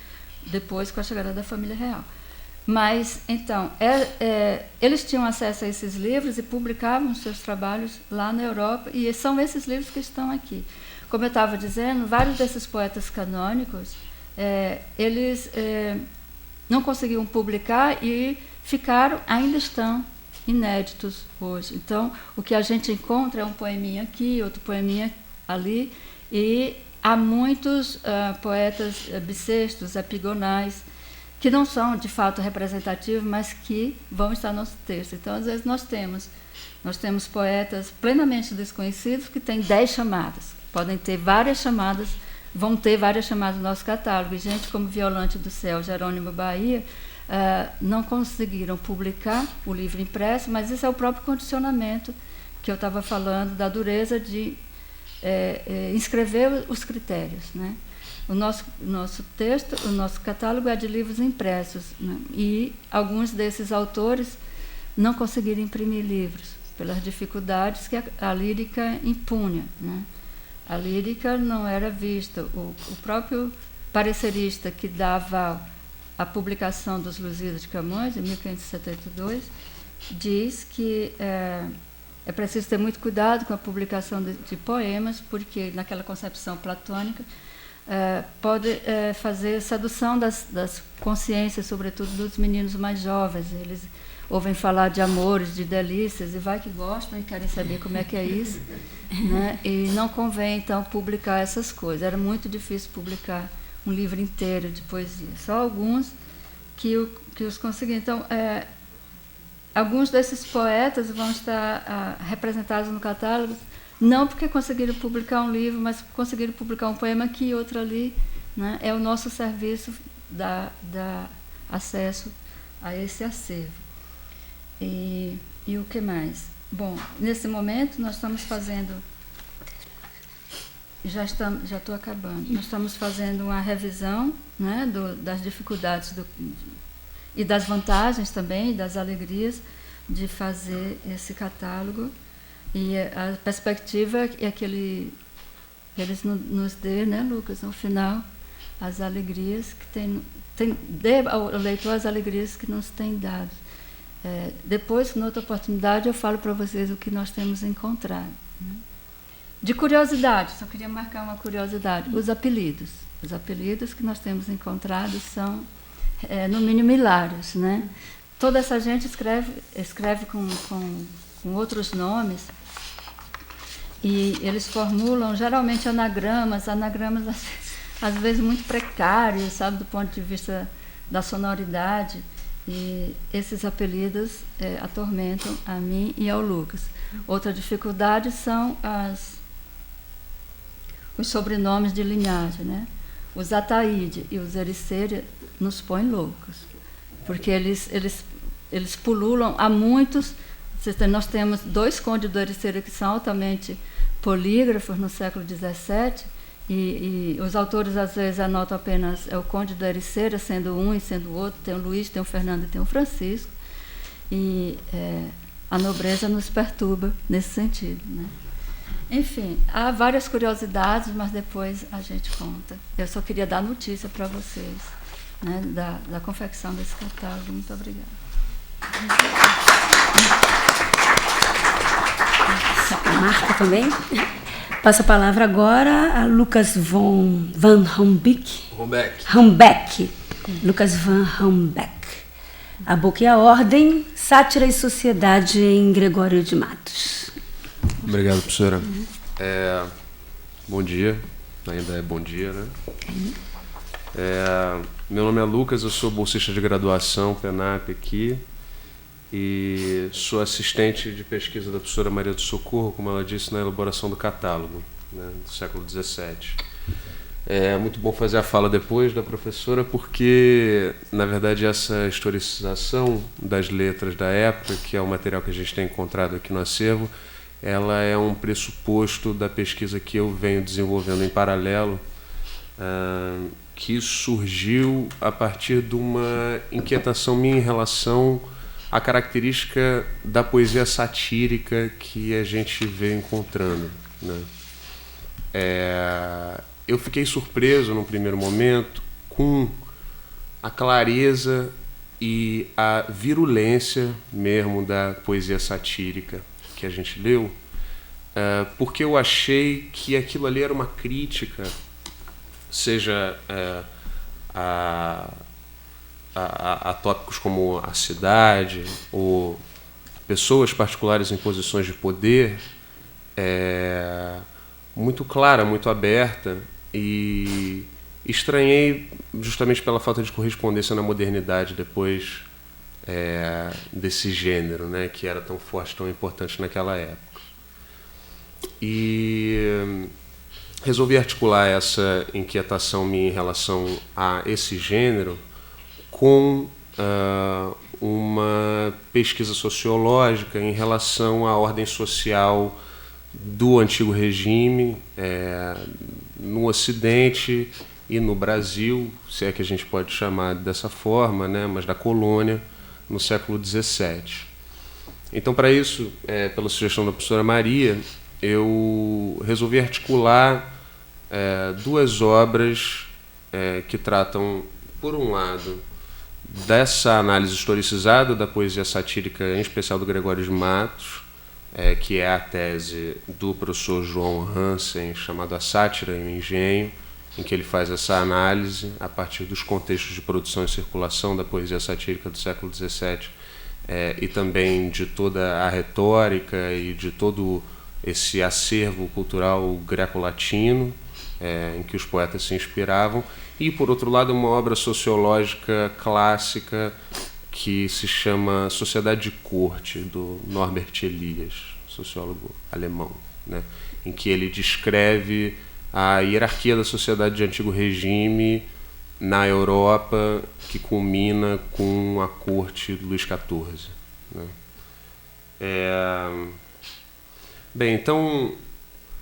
depois com a chegada da família real. Mas, então, eles tinham acesso a esses livros e publicavam seus trabalhos lá na Europa, e são esses livros que estão aqui. Como eu estava dizendo, vários desses poetas canônicos, eles não conseguiam publicar e ainda estão inéditos hoje. Então, o que a gente encontra é um poeminha aqui, outro poeminha ali, e há muitos poetas bissextos, epigonais, que não são de fato representativos, mas que vão estar no nosso texto. Então, às vezes, nós temos poetas plenamente desconhecidos que têm 10 chamadas. Podem ter várias chamadas, vão ter várias chamadas no nosso catálogo. E gente como Violante do Céu, Jerônimo Bahia, não conseguiram publicar o livro impresso, mas isso é o próprio condicionamento que eu estava falando, da dureza de inscrever os critérios, né? O nosso texto, o nosso catálogo é de livros impressos, né? E alguns desses autores não conseguiram imprimir livros pelas dificuldades que a lírica impunha, né? A lírica não era vista. O próprio parecerista que dava a publicação dos Lusíadas de Camões, em 1572, diz que é preciso ter muito cuidado com a publicação de poemas, porque naquela concepção platônica pode fazer sedução das consciências, sobretudo dos meninos mais jovens. Eles ouvem falar de amores, de delícias, e vai que gostam e querem saber como é que é isso, né? E não convém, então, publicar essas coisas. Era muito difícil publicar um livro inteiro de poesia. Só alguns que os conseguiram. Então, alguns desses poetas vão estar representados no catálogo, não porque conseguiram publicar um livro, mas conseguiram publicar um poema aqui e outro ali, né? É o nosso serviço da acesso a esse acervo. E o que mais? Bom, nesse momento nós estamos fazendo... Já estou acabando. Nós estamos fazendo uma revisão, né, das dificuldades e das vantagens também, das alegrias de fazer esse catálogo. E a perspectiva é que eles nos dê, né, Lucas, no final, as alegrias que dê ao leitor as alegrias que nos tem dado. Depois, noutra oportunidade, eu falo para vocês o que nós temos encontrado, né? De curiosidade, só queria marcar uma curiosidade. Os apelidos que nós temos encontrado são, no mínimo, hilários, né? Toda essa gente escreve com outros nomes, e eles formulam, geralmente, anagramas às vezes muito precários, sabe, do ponto de vista da sonoridade. E esses apelidos atormentam a mim e ao Lucas. Outra dificuldade são os sobrenomes de linhagem, né? Os Ataíde e os Ericeira nos põem loucos, porque eles pululam a muitos. Nós temos 2 condes do Ericeira que são altamente polígrafos no século XVII, e os autores às vezes anotam apenas o conde do Ericeira, sendo um e sendo o outro. Tem o Luís, tem o Fernando e tem o Francisco, e a nobreza nos perturba nesse sentido, né? Enfim, há várias curiosidades, mas depois a gente conta. Eu só queria dar notícia para vocês, né, da confecção desse catálogo. Muito obrigada. Marca também. Passa a palavra agora a Lucas van Humbeck. Lucas van Humbeck. A Boca e a Ordem, Sátira e Sociedade em Gregório de Matos. Obrigado, professora. Bom dia, ainda é bom dia, né? Meu nome é Lucas, eu sou bolsista de graduação, PENAP aqui, e sou assistente de pesquisa da professora Maria do Socorro, como ela disse, na elaboração do catálogo, né, do século XVII. É muito bom fazer a fala depois da professora, porque, na verdade, essa historicização das letras da época, que é o material que a gente tem encontrado aqui no acervo, ela é um pressuposto da pesquisa que eu venho desenvolvendo em paralelo, que surgiu a partir de uma inquietação minha em relação à característica da poesia satírica que a gente vê encontrando, né? Eu fiquei surpreso, no primeiro momento, com a clareza e a virulência mesmo da poesia satírica que a gente leu, porque eu achei que aquilo ali era uma crítica, seja a tópicos como a cidade, ou pessoas particulares em posições de poder muito clara, muito aberta, e estranhei justamente pela falta de correspondência na modernidade depois desse gênero, né, que era tão forte, tão importante naquela época. E resolvi articular essa inquietação minha em relação a esse gênero com uma pesquisa sociológica em relação à ordem social do antigo regime no Ocidente e no Brasil, se é que a gente pode chamar dessa forma, né, mas da colônia, no século XVII. Então, para isso, pela sugestão da professora Maria, eu resolvi articular duas obras que tratam, por um lado, dessa análise historicizada da poesia satírica, em especial do Gregório de Matos, que é a tese do professor João Hansen, chamada A Sátira e o Engenho, em que ele faz essa análise a partir dos contextos de produção e circulação da poesia satírica do século XVII, e também de toda a retórica e de todo esse acervo cultural greco-latino em que os poetas se inspiravam, e, por outro lado, uma obra sociológica clássica que se chama Sociedade de Corte, do Norbert Elias, sociólogo alemão, né, em que ele descreve a hierarquia da sociedade de antigo regime na Europa, que culmina com a corte de Luís XIV. Né. Bem, então,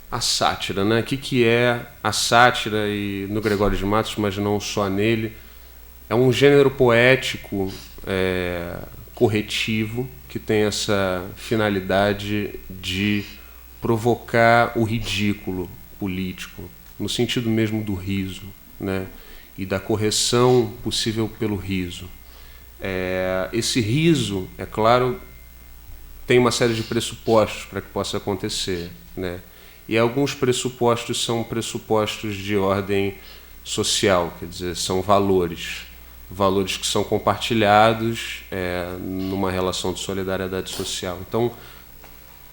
a sátira, né? O que é a sátira? E no Gregório de Matos, mas não só nele, é um gênero poético corretivo que tem essa finalidade de provocar o ridículo político, no sentido mesmo do riso, né? E da correção possível pelo riso. Esse riso, é claro, tem uma série de pressupostos para que possa acontecer, né? E alguns pressupostos são pressupostos de ordem social, quer dizer, são valores que são compartilhados numa relação de solidariedade social. Então,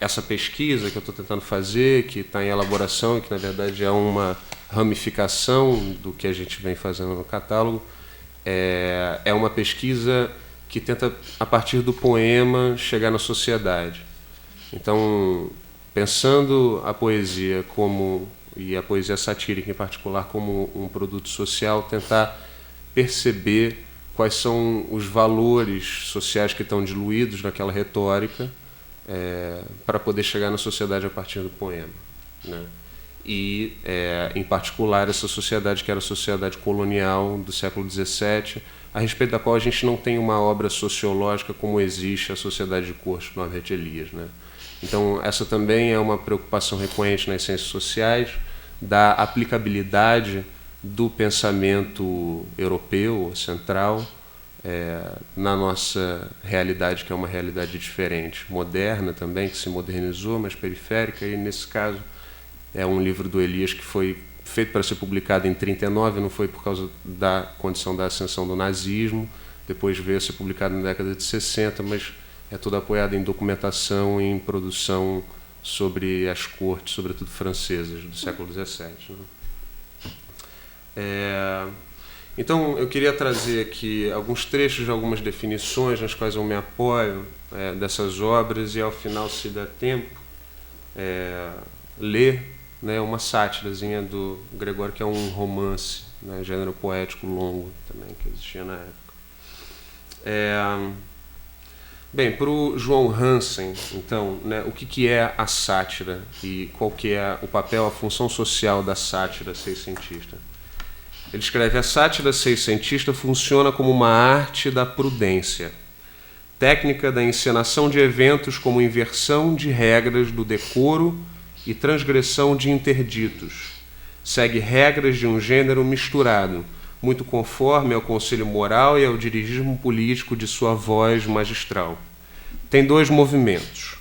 essa pesquisa que eu estou tentando fazer, que está em elaboração, que na verdade é uma ramificação do que a gente vem fazendo no catálogo, é uma pesquisa que tenta, a partir do poema, chegar na sociedade. Então, pensando a poesia e a poesia satírica em particular como um produto social, tentar perceber quais são os valores sociais que estão diluídos naquela retórica para poder chegar na sociedade a partir do poema, né? E, em particular, essa sociedade que era a sociedade colonial do século XVII, a respeito da qual a gente não tem uma obra sociológica como existe a Sociedade de Corte do Norbert Elias, né? Então, essa também é uma preocupação recorrente nas ciências sociais, da aplicabilidade do pensamento europeu, central, na nossa realidade, que é uma realidade diferente, moderna também, que se modernizou, mas periférica, e nesse caso é um livro do Elias que foi feito para ser publicado em 1939, não foi por causa da condição da ascensão do nazismo, depois veio a ser publicado na década de 60, mas é todo apoiado em documentação e em produção sobre as cortes, sobretudo francesas, do século XVII. Né? Então, eu queria trazer aqui alguns trechos de algumas definições nas quais eu me apoio dessas obras e, ao final, se der tempo, ler, né, uma sátirazinha do Gregório, que é um romance, né, gênero poético longo também, que existia na época. Bem, para o João Hansen, então, né, o que é a sátira e qual que é o papel, a função social da sátira seiscentista? Ele escreve: a sátira seiscentista funciona como uma arte da prudência, técnica da encenação de eventos como inversão de regras do decoro e transgressão de interditos. Segue regras de um gênero misturado, muito conforme ao conselho moral e ao dirigismo político de sua voz magistral. Tem dois movimentos: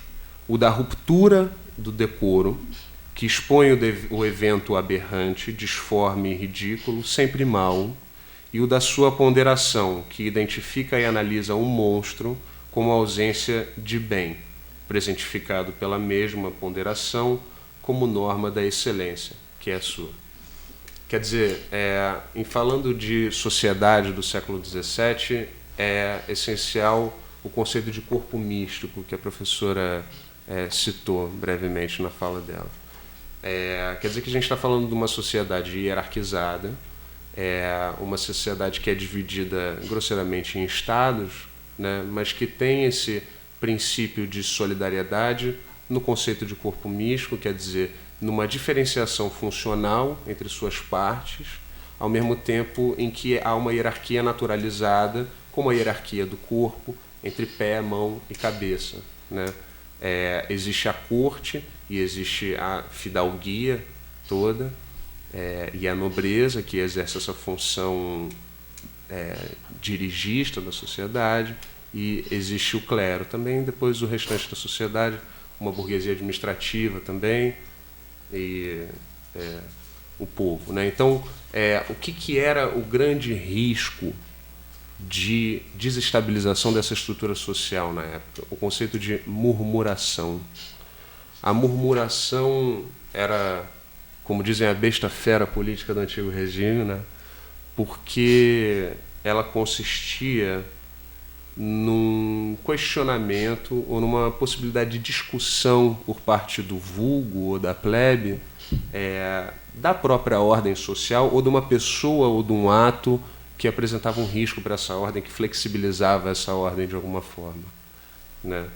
o da ruptura do decoro, que expõe o evento aberrante, disforme e ridículo, sempre mau, e o da sua ponderação, que identifica e analisa um monstro como ausência de bem, presentificado pela mesma ponderação como norma da excelência, que é a sua. Quer dizer, em falando de sociedade do século XVII, é essencial o conceito de corpo místico, que a professora citou brevemente na fala dela. Quer dizer que a gente está falando de uma sociedade hierarquizada, uma sociedade que é dividida grosseiramente em estados, né, mas que tem esse princípio de solidariedade no conceito de corpo místico, quer dizer, numa diferenciação funcional entre suas partes, ao mesmo tempo em que há uma hierarquia naturalizada, como a hierarquia do corpo, entre pé, mão e cabeça, né? Existe a corte e existe a fidalguia toda, e a nobreza, que exerce essa função dirigista da sociedade, e existe o clero também, depois o restante da sociedade, uma burguesia administrativa também, e o povo, né? Então, o que era o grande risco de desestabilização dessa estrutura social na época? O conceito de murmuração. A murmuração era, como dizem, a besta fera política do antigo regime, né? Porque ela consistia num questionamento ou numa possibilidade de discussão por parte do vulgo ou da plebe da própria ordem social ou de uma pessoa ou de um ato que apresentava um risco para essa ordem, que flexibilizava essa ordem de alguma forma, né?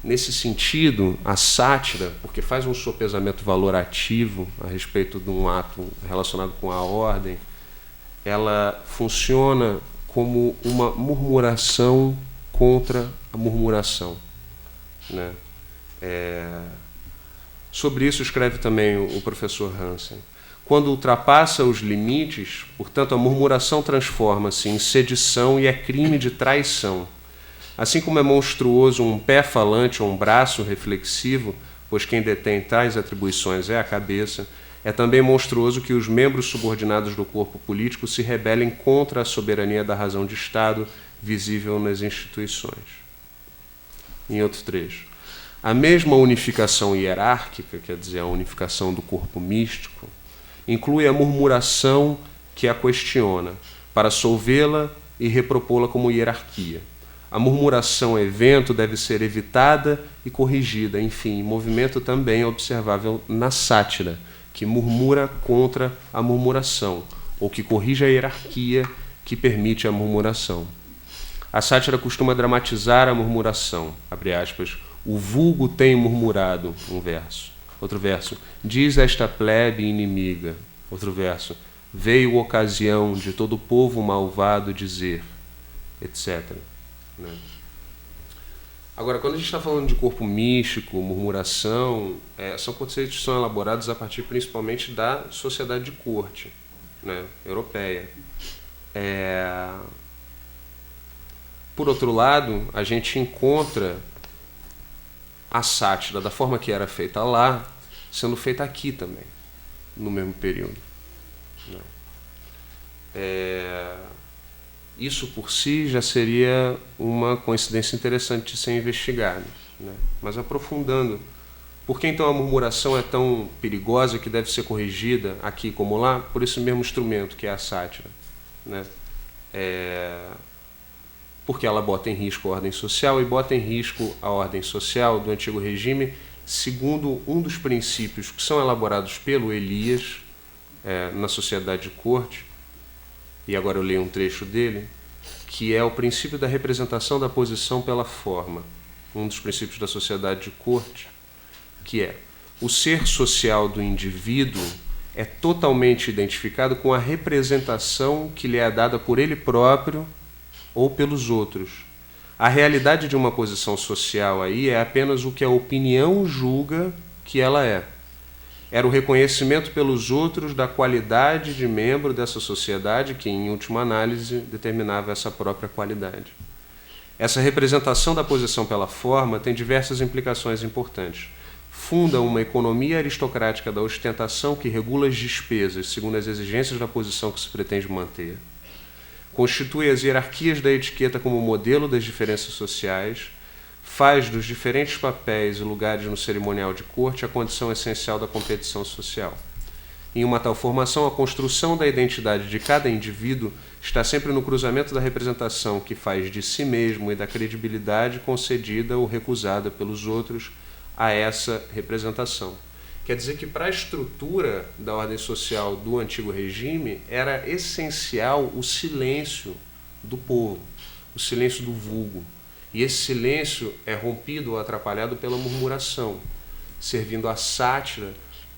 Nesse sentido, a sátira, porque faz um sopesamento valorativo a respeito de um ato relacionado com a ordem, ela funciona como uma murmuração contra a murmuração, né? Sobre isso escreve também o professor Hansen. Quando ultrapassa os limites, portanto, a murmuração transforma-se em sedição e é crime de traição. Assim como é monstruoso um pé falante ou um braço reflexivo, pois quem detém tais atribuições é a cabeça, é também monstruoso que os membros subordinados do corpo político se rebelem contra a soberania da razão de Estado visível nas instituições. Em outro trecho. A mesma unificação hierárquica, quer dizer, a unificação do corpo místico, inclui a murmuração que a questiona, para solvê-la e repropô-la como hierarquia. A murmuração evento deve ser evitada e corrigida. Enfim, movimento também é observável na sátira, que murmura contra a murmuração, ou que corrige a hierarquia que permite a murmuração. A sátira costuma dramatizar a murmuração, abre aspas, o vulgo tem murmurado, um verso. Outro verso, diz esta plebe inimiga. Outro verso, veio ocasião de todo povo malvado dizer, etc. Né? Agora, quando a gente está falando de corpo místico, murmuração, são conceitos que são elaborados a partir principalmente da sociedade de corte, né, europeia. Por outro lado, a gente encontra a sátira, da forma que era feita lá, sendo feita aqui também, no mesmo período. Isso por si já seria uma coincidência interessante de ser investigada, né? Mas aprofundando, por que então a murmuração é tão perigosa que deve ser corrigida aqui como lá por esse mesmo instrumento que é a sátira, né? Porque ela bota em risco a ordem social e bota em risco a ordem social do antigo regime segundo um dos princípios que são elaborados pelo Elias na sociedade de corte, e agora eu leio um trecho dele, que é o princípio da representação da posição pela forma, um dos princípios da sociedade de corte, que é o ser social do indivíduo é totalmente identificado com a representação que lhe é dada por ele próprio ou pelos outros. A realidade de uma posição social aí é apenas o que a opinião julga que ela é. Era o reconhecimento pelos outros da qualidade de membro dessa sociedade que, em última análise, determinava essa própria qualidade. Essa representação da posição pela forma tem diversas implicações importantes. Funda uma economia aristocrática da ostentação que regula as despesas segundo as exigências da posição que se pretende manter. constitui as hierarquias da etiqueta como modelo das diferenças sociais, faz dos diferentes papéis e lugares no cerimonial de corte a condição essencial da competição social. Em uma tal formação, a construção da identidade de cada indivíduo está sempre no cruzamento da representação que faz de si mesmo e da credibilidade concedida ou recusada pelos outros a essa representação. Quer dizer que para a estrutura da ordem social do antigo regime era essencial o silêncio do povo, o silêncio do vulgo. E esse silêncio é rompido ou atrapalhado pela murmuração, servindo a sátira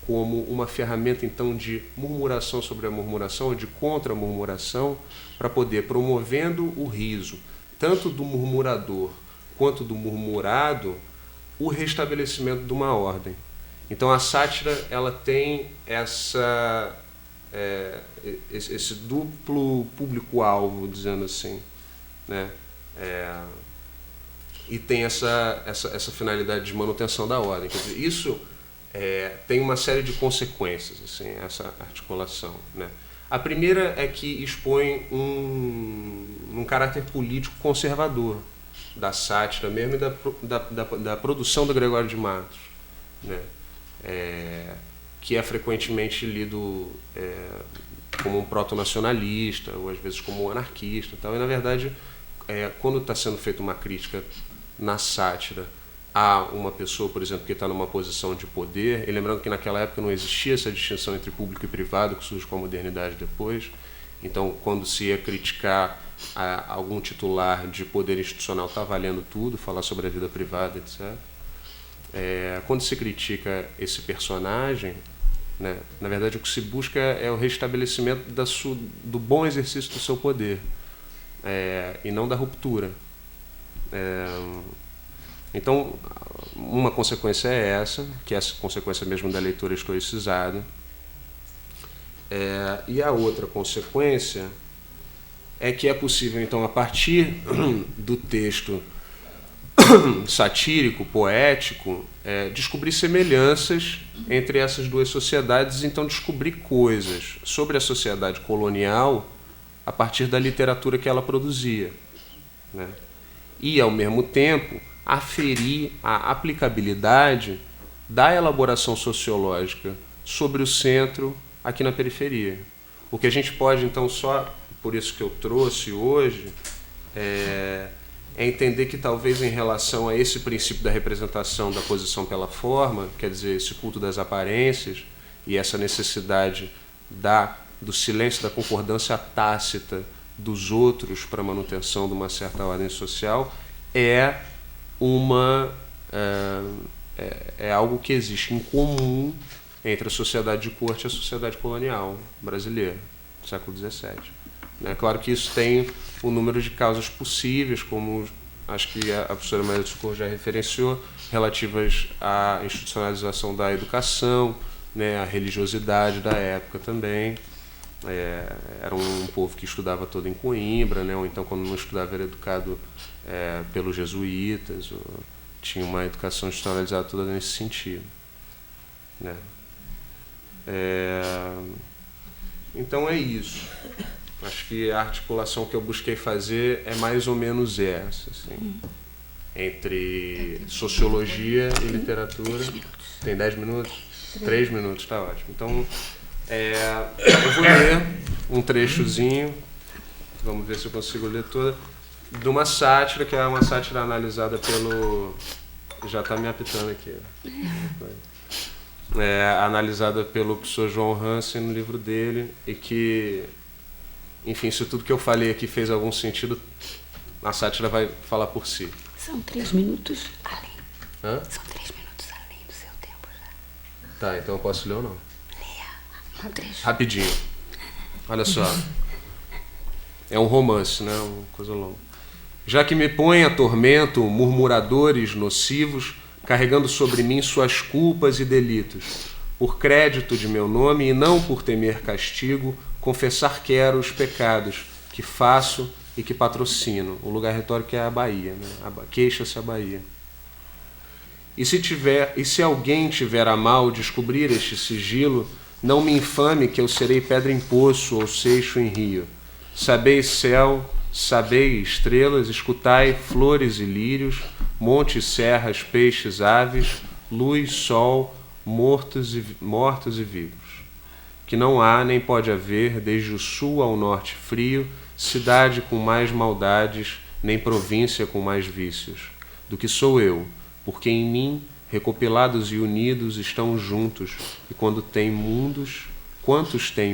como uma ferramenta, então, de murmuração sobre a murmuração, ou de contra-murmuração, para poder, promovendo o riso, tanto do murmurador quanto do murmurado, o restabelecimento de uma ordem. Então, a sátira ela tem esse duplo público-alvo, dizendo assim, né? E tem essa finalidade de manutenção da ordem. Quer dizer, isso tem uma série de consequências, assim, essa articulação, né? A primeira é que expõe um caráter político conservador da sátira mesmo e da produção do Gregório de Matos, né? Que é frequentemente lido como um proto-nacionalista, ou às vezes como um anarquista, tal. E, na verdade, quando está sendo feita uma crítica na sátira a uma pessoa, por exemplo, que está numa posição de poder, e lembrando que naquela época não existia essa distinção entre público e privado, que surge com a modernidade depois. Então, quando se ia criticar algum titular de poder institucional, está valendo tudo, falar sobre a vida privada, etc. Quando se critica esse personagem, né, na verdade o que se busca é o restabelecimento do bom exercício do seu poder, e não da ruptura. Então, uma consequência é essa, que é essa consequência mesmo da leitura historicizada. E a outra consequência é que é possível, então, a partir do texto satírico, poético, descobrir semelhanças entre essas duas sociedades, então descobrir coisas sobre a sociedade colonial a partir da literatura que ela produzia, né? E, ao mesmo tempo, aferir a aplicabilidade da elaboração sociológica sobre o centro aqui na periferia. O que a gente pode, então, só por isso que eu trouxe hoje, é entender que talvez em relação a esse princípio da representação da posição pela forma, quer dizer, esse culto das aparências e essa necessidade do silêncio, da concordância tácita dos outros para a manutenção de uma certa ordem social, é algo que existe em comum entre a sociedade de corte e a sociedade colonial brasileira, do século XVII. Claro que isso tem um número de causas possíveis, como acho que a professora Maria do Socorro já referenciou, relativas à institucionalização da educação, né, à religiosidade da época também. Era um povo que estudava todo em Coimbra, né, ou então, quando não estudava, era educado pelos jesuítas, ou tinha uma educação institucionalizada toda nesse sentido, né. Então é isso. Acho que a articulação que eu busquei fazer é mais ou menos essa, assim, entre sociologia e literatura. Tem 10 minutos? 3 minutos, está ótimo. Então, eu vou ler um trechozinho, vamos ver se eu consigo ler toda, de uma sátira, que é uma sátira analisada pelo... Já está me apitando aqui. Analisada pelo professor João Hansen no livro dele, e que, enfim, se tudo que eu falei aqui fez algum sentido, a sátira vai falar por si. São 3 minutos além. Hã? São 3 minutos além do seu tempo já. Tá, então eu posso ler ou não? Leia um trecho. Rapidinho. Olha só. É um romance, né? Uma coisa longa. Já que me põe a tormento murmuradores nocivos, carregando sobre mim suas culpas e delitos, por crédito de meu nome e não por temer castigo, confessar quero os pecados que faço e que patrocino. O lugar retórico é a Bahia, né? Queixa-se a Bahia. E se alguém tiver a mal descobrir este sigilo, não me infame que eu serei pedra em poço ou seixo em rio. Sabei céu, sabei estrelas, escutai flores e lírios, montes, serras, peixes, aves, luz, sol, mortos e vivos. Que não há nem pode haver, desde o sul ao norte frio, cidade com mais maldades, nem província com mais vícios, do que sou eu, porque em mim, recopilados e unidos, estão juntos, e quando tem mundos, quantos têm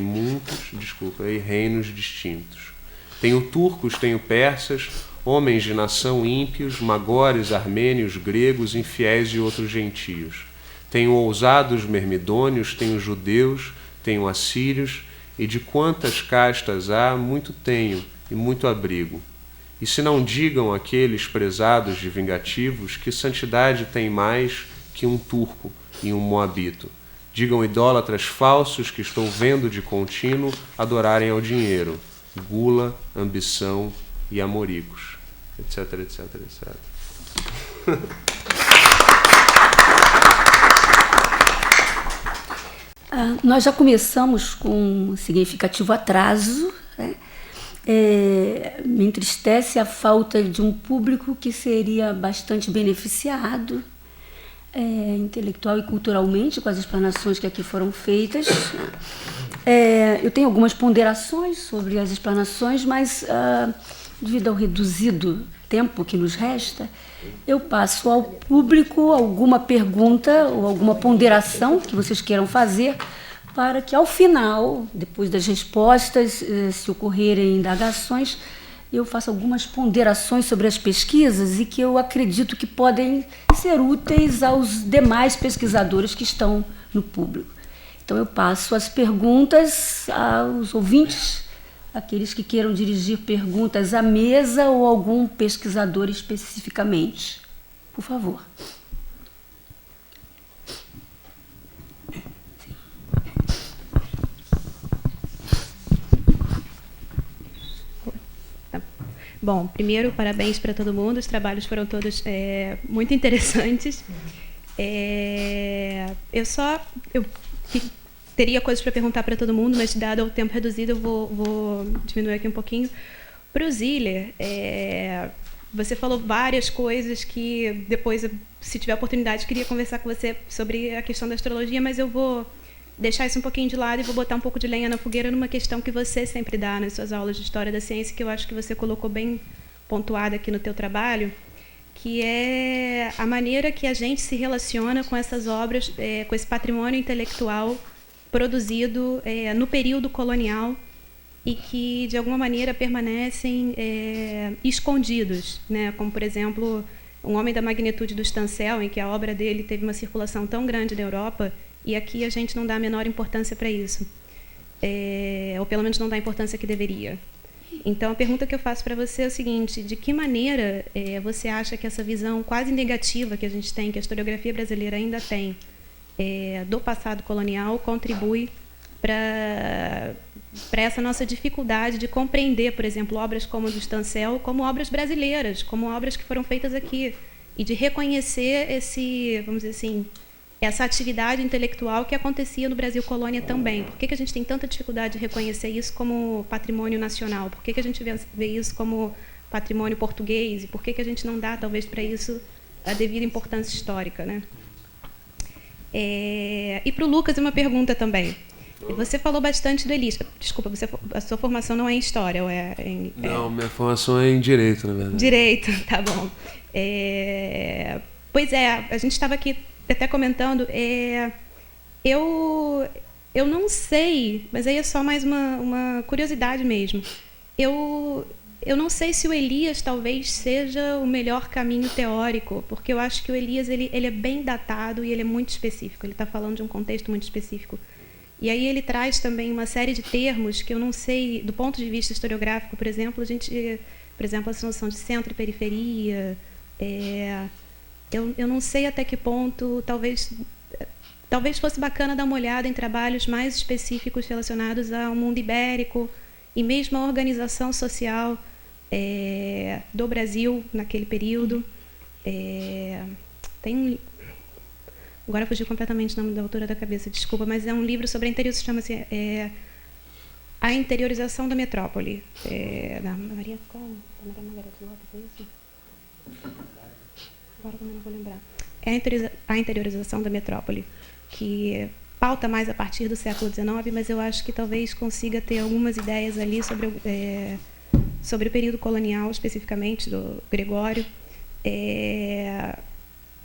e reinos distintos. Tenho turcos, tenho persas, homens de nação ímpios, magores, armênios, gregos, infiéis e outros gentios. Tenho ousados mermidônios, tenho judeus, tenho assírios, e de quantas castas há, muito tenho e muito abrigo. E se não digam aqueles prezados de vingativos que santidade tem mais que um turco e um moabito. Digam idólatras falsos que estou vendo de contínuo adorarem ao dinheiro, gula, ambição e amoricos, etc, etc, etc. Nós já começamos com um significativo atraso, né? Me entristece a falta de um público que seria bastante beneficiado intelectual e culturalmente com as explanações que aqui foram feitas. Eu tenho algumas ponderações sobre as explanações, mas devido ao reduzido tempo que nos resta, eu passo ao público alguma pergunta ou alguma ponderação que vocês queiram fazer, para que ao final, depois das respostas, se ocorrerem indagações, eu faça algumas ponderações sobre as pesquisas e que eu acredito que podem ser úteis aos demais pesquisadores que estão no público. Então eu passo as perguntas aos ouvintes, aqueles que queiram dirigir perguntas à mesa ou algum pesquisador especificamente. Por favor. Bom, primeiro, parabéns para todo mundo. Os trabalhos foram todos muito interessantes. Eu teria coisas para perguntar para todo mundo, mas dado o tempo reduzido, eu vou diminuir aqui um pouquinho. Para o Ziller, você falou várias coisas que depois, se tiver oportunidade, queria conversar com você sobre a questão da astrologia, mas eu vou deixar isso um pouquinho de lado e vou botar um pouco de lenha na fogueira numa questão que você sempre dá nas suas aulas de História da Ciência, que eu acho que você colocou bem pontuada aqui no teu trabalho, que é a maneira que a gente se relaciona com essas obras, com esse patrimônio intelectual produzido no período colonial e que, de alguma maneira, permanecem escondidos, né? Como, por exemplo, Um Homem da Magnitude do Stancel, em que a obra dele teve uma circulação tão grande na Europa, e aqui a gente não dá a menor importância para isso, ou pelo menos não dá a importância que deveria. Então, a pergunta que eu faço para você é o seguinte: de que maneira você acha que essa visão quase negativa que a gente tem, que a historiografia brasileira ainda tem, do passado colonial, contribui para essa nossa dificuldade de compreender, por exemplo, obras como a do Stancel como obras brasileiras, como obras que foram feitas aqui, e de reconhecer vamos dizer assim, essa atividade intelectual que acontecia no Brasil colônia também. Por que a gente tem tanta dificuldade de reconhecer isso como patrimônio nacional? Por que a gente vê isso como patrimônio português? E por que a gente não dá, talvez, para isso a devida importância histórica, né? E para o Lucas, uma pergunta também. Você falou bastante do Elias. Desculpa, a sua formação não é em História? Ou Não, minha formação é em Direito, na verdade. Direito, tá bom. Pois a gente estava aqui até comentando, eu não sei, mas aí é só mais uma curiosidade mesmo. Eu não sei se o Elias talvez seja o melhor caminho teórico, porque eu acho que o Elias ele é bem datado e ele é muito específico. Ele está falando de um contexto muito específico. E aí ele traz também uma série de termos que eu não sei, do ponto de vista historiográfico, por exemplo, essa noção de centro e periferia, eu não sei até que ponto, talvez fosse bacana dar uma olhada em trabalhos mais específicos relacionados ao mundo ibérico e mesmo à organização social do Brasil naquele período. Agora fugiu completamente o nome da autora da cabeça, desculpa, mas é um livro sobre a chama-se a interiorização da metrópole. Da Maria Margarete Lopes, é isso? Agora também não vou lembrar. A interiorização da metrópole, que pauta mais a partir do século XIX, mas eu acho que talvez consiga ter algumas ideias ali sobre o período colonial, especificamente, do Gregório.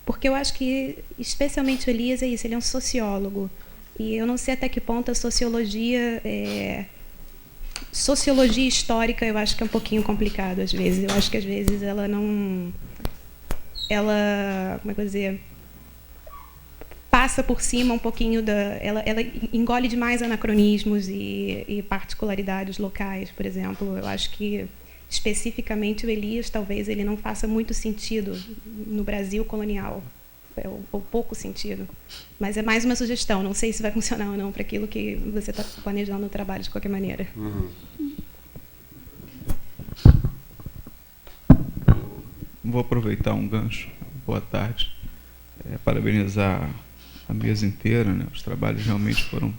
Porque eu acho que, especialmente o Elias, é isso, ele é um sociólogo. E eu não sei até que ponto a sociologia histórica, eu acho que é um pouquinho complicado às vezes. Eu acho que às vezes ela não... Ela, como é que eu vou dizer... passa por cima um pouquinho ela engole demais anacronismos e particularidades locais, por exemplo. Eu acho que, especificamente, o Elias, talvez ele não faça muito sentido no Brasil colonial. Ou pouco sentido. Mas é mais uma sugestão. Não sei se vai funcionar ou não para aquilo que você está planejando no trabalho, de qualquer maneira. Vou aproveitar um gancho. Boa tarde. Parabenizar a mesa inteira, né? Os trabalhos realmente foram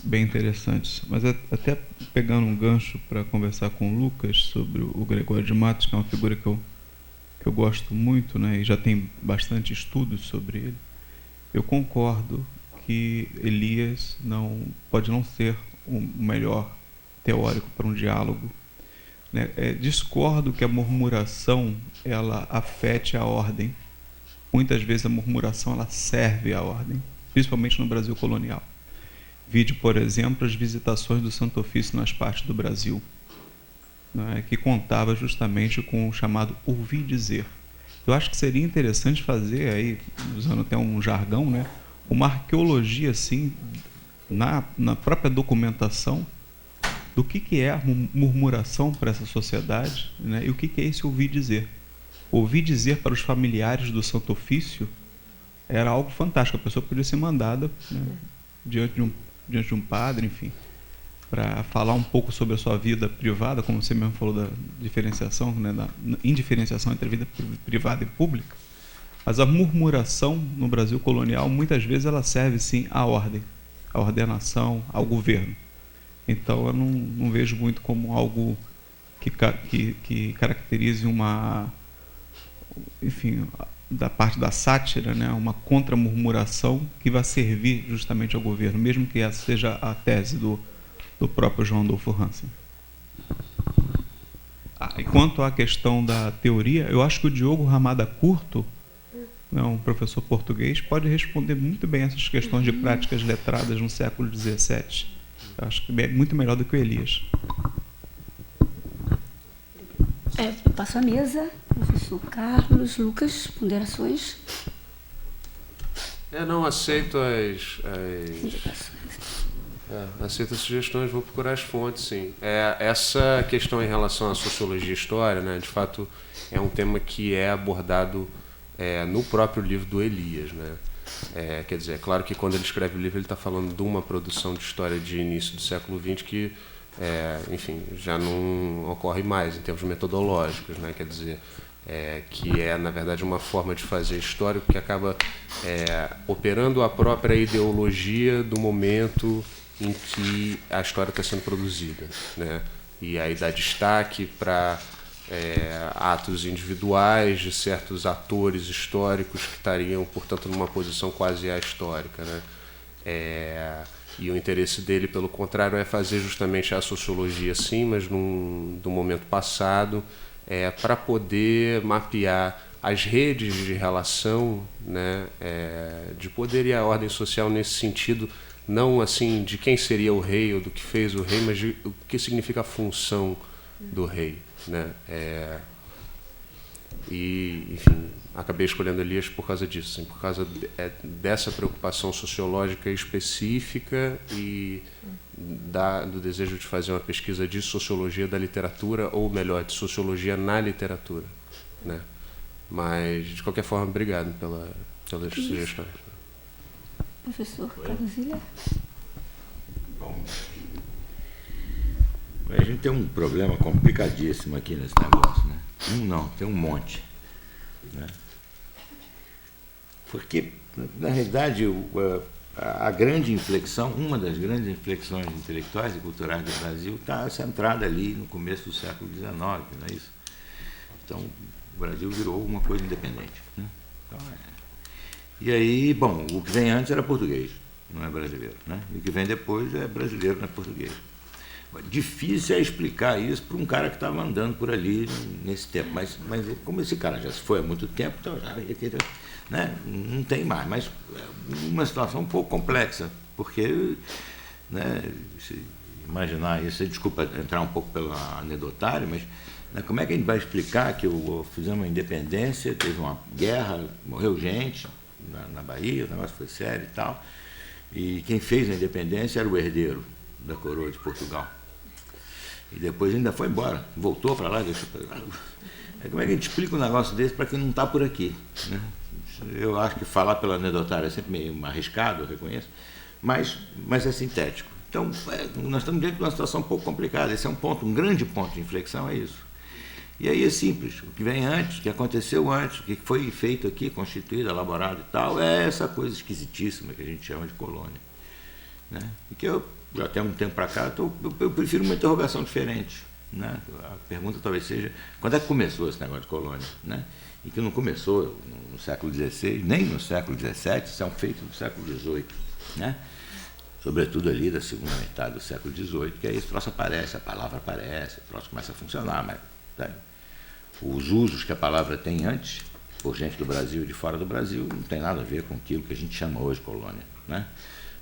bem interessantes. Mas até pegando um gancho para conversar com o Lucas sobre o Gregório de Matos, que é uma figura que eu gosto muito, né, e já tem bastante estudos sobre ele, eu concordo que Elias pode não ser o melhor teórico para um diálogo, né? Discordo que a murmuração ela afete a ordem. Muitas vezes a murmuração ela serve à ordem, principalmente no Brasil colonial. Vide, por exemplo, as visitações do Santo Ofício nas partes do Brasil, né, que contava justamente com o chamado ouvir dizer. Eu acho que seria interessante fazer, aí, usando até um jargão, né, uma arqueologia assim, na própria documentação do que é a murmuração para essa sociedade, né, e o que é esse ouvir dizer. Ouvir dizer para os familiares do Santo Ofício era algo fantástico. A pessoa podia ser mandada, né, diante de um padre, enfim, para falar um pouco sobre a sua vida privada, como você mesmo falou da diferenciação, né, da indiferenciação entre a vida privada e pública. Mas a murmuração no Brasil colonial, muitas vezes, ela serve sim à ordem, à ordenação, ao governo. Então, eu não vejo muito como algo que caracterize uma, enfim, da parte da sátira, né, uma contra-murmuração que vai servir justamente ao governo, mesmo que essa seja a tese do próprio João Adolfo Hansen. E quanto à questão da teoria, eu acho que o Diogo Ramada Curto, né, um professor português, pode responder muito bem essas questões de práticas letradas no século XVII. Eu acho que é muito melhor do que o Elias. Eu passo a mesa, professor Carlos, Lucas, ponderações. Não aceito aceito as sugestões, vou procurar as fontes, sim. Essa questão em relação à sociologia e história, né, de fato, é um tema que é abordado no próprio livro do Elias, né? Quer dizer, é claro que quando ele escreve o livro ele está falando de uma produção de história de início do século XX que, enfim, já não ocorre mais em termos metodológicos, né? Quer dizer, que é, na verdade, uma forma de fazer histórico que acaba operando a própria ideologia do momento em que a história está sendo produzida, né? E aí dá destaque para atos individuais de certos atores históricos que estariam, portanto, numa posição quase ahistórica, né? E o interesse dele, pelo contrário, é fazer justamente a sociologia, sim, mas do momento passado, para poder mapear as redes de relação, né, de poder e a ordem social nesse sentido, não assim de quem seria o rei ou do que fez o rei, mas de o que significa a função do rei, né? E, enfim, acabei escolhendo Elias por causa disso, assim, por causa dessa preocupação sociológica específica e do desejo de fazer uma pesquisa de sociologia da literatura, ou melhor, de sociologia na literatura, né? Mas, de qualquer forma, obrigado pelas sugestões. Professor Carlos Ziller. Bom, a gente tem um problema complicadíssimo aqui nesse negócio, né? Tem um monte, né? Porque, na realidade, a grande inflexão, uma das grandes inflexões intelectuais e culturais do Brasil está centrada ali no começo do século XIX, não é isso? Então, o Brasil virou uma coisa independente, né? Então, e aí, bom, o que vem antes era português, não é brasileiro, né? E o que vem depois é brasileiro, não é português. Difícil é explicar isso para um cara que estava andando por ali nesse tempo, mas como esse cara já se foi há muito tempo, então já, né, não tem mais, mas é uma situação um pouco complexa, porque, né, se imaginar isso, desculpa entrar um pouco pelo anedotário, mas, né, como é que a gente vai explicar que fizemos uma independência, teve uma guerra, morreu gente na Bahia, o negócio foi sério e tal, e quem fez a independência era o herdeiro da coroa de Portugal. E depois ainda foi embora, voltou para lá, deixou para lá. Como é que a gente explica um negócio desse para quem não está por aqui, né? Eu acho que falar pelo anedotário é sempre meio arriscado, eu reconheço, mas é sintético. Então, nós estamos diante de uma situação um pouco complicada. Esse é um grande ponto de inflexão, é isso. E aí é simples, o que vem antes, o que aconteceu antes, o que foi feito aqui, constituído, elaborado e tal, é essa coisa esquisitíssima que a gente chama de colônia, né? E que eu, já até um tempo para cá, eu prefiro uma interrogação diferente, né? A pergunta talvez seja, quando é que começou esse negócio de colônia, né? E que não começou no século XVI, nem no século XVII, isso é um feito do século XVIII, né? Sobretudo ali da segunda metade do século XVIII, que aí esse troço aparece, a palavra aparece, o troço começa a funcionar, mas, né, os usos que a palavra tem antes, por gente do Brasil e de fora do Brasil, não tem nada a ver com aquilo que a gente chama hoje de colônia, né?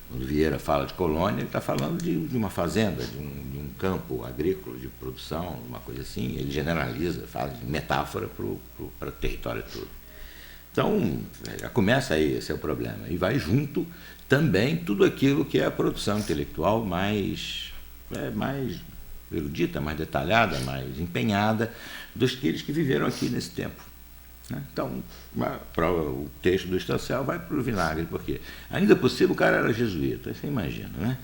Quando Vieira fala de colônia, ele está falando de uma fazenda, de um campo agrícola, de produção, uma coisa assim. Ele generaliza, fala de metáfora para o território todo. Então, já começa aí, esse é o problema. E vai junto também tudo aquilo que é a produção intelectual mais erudita, mais detalhada, mais empenhada dos que viveram aqui nesse tempo. Então, o texto do Estancial vai para o vinagre, porque ainda possível o cara era jesuíta, você imagina, né?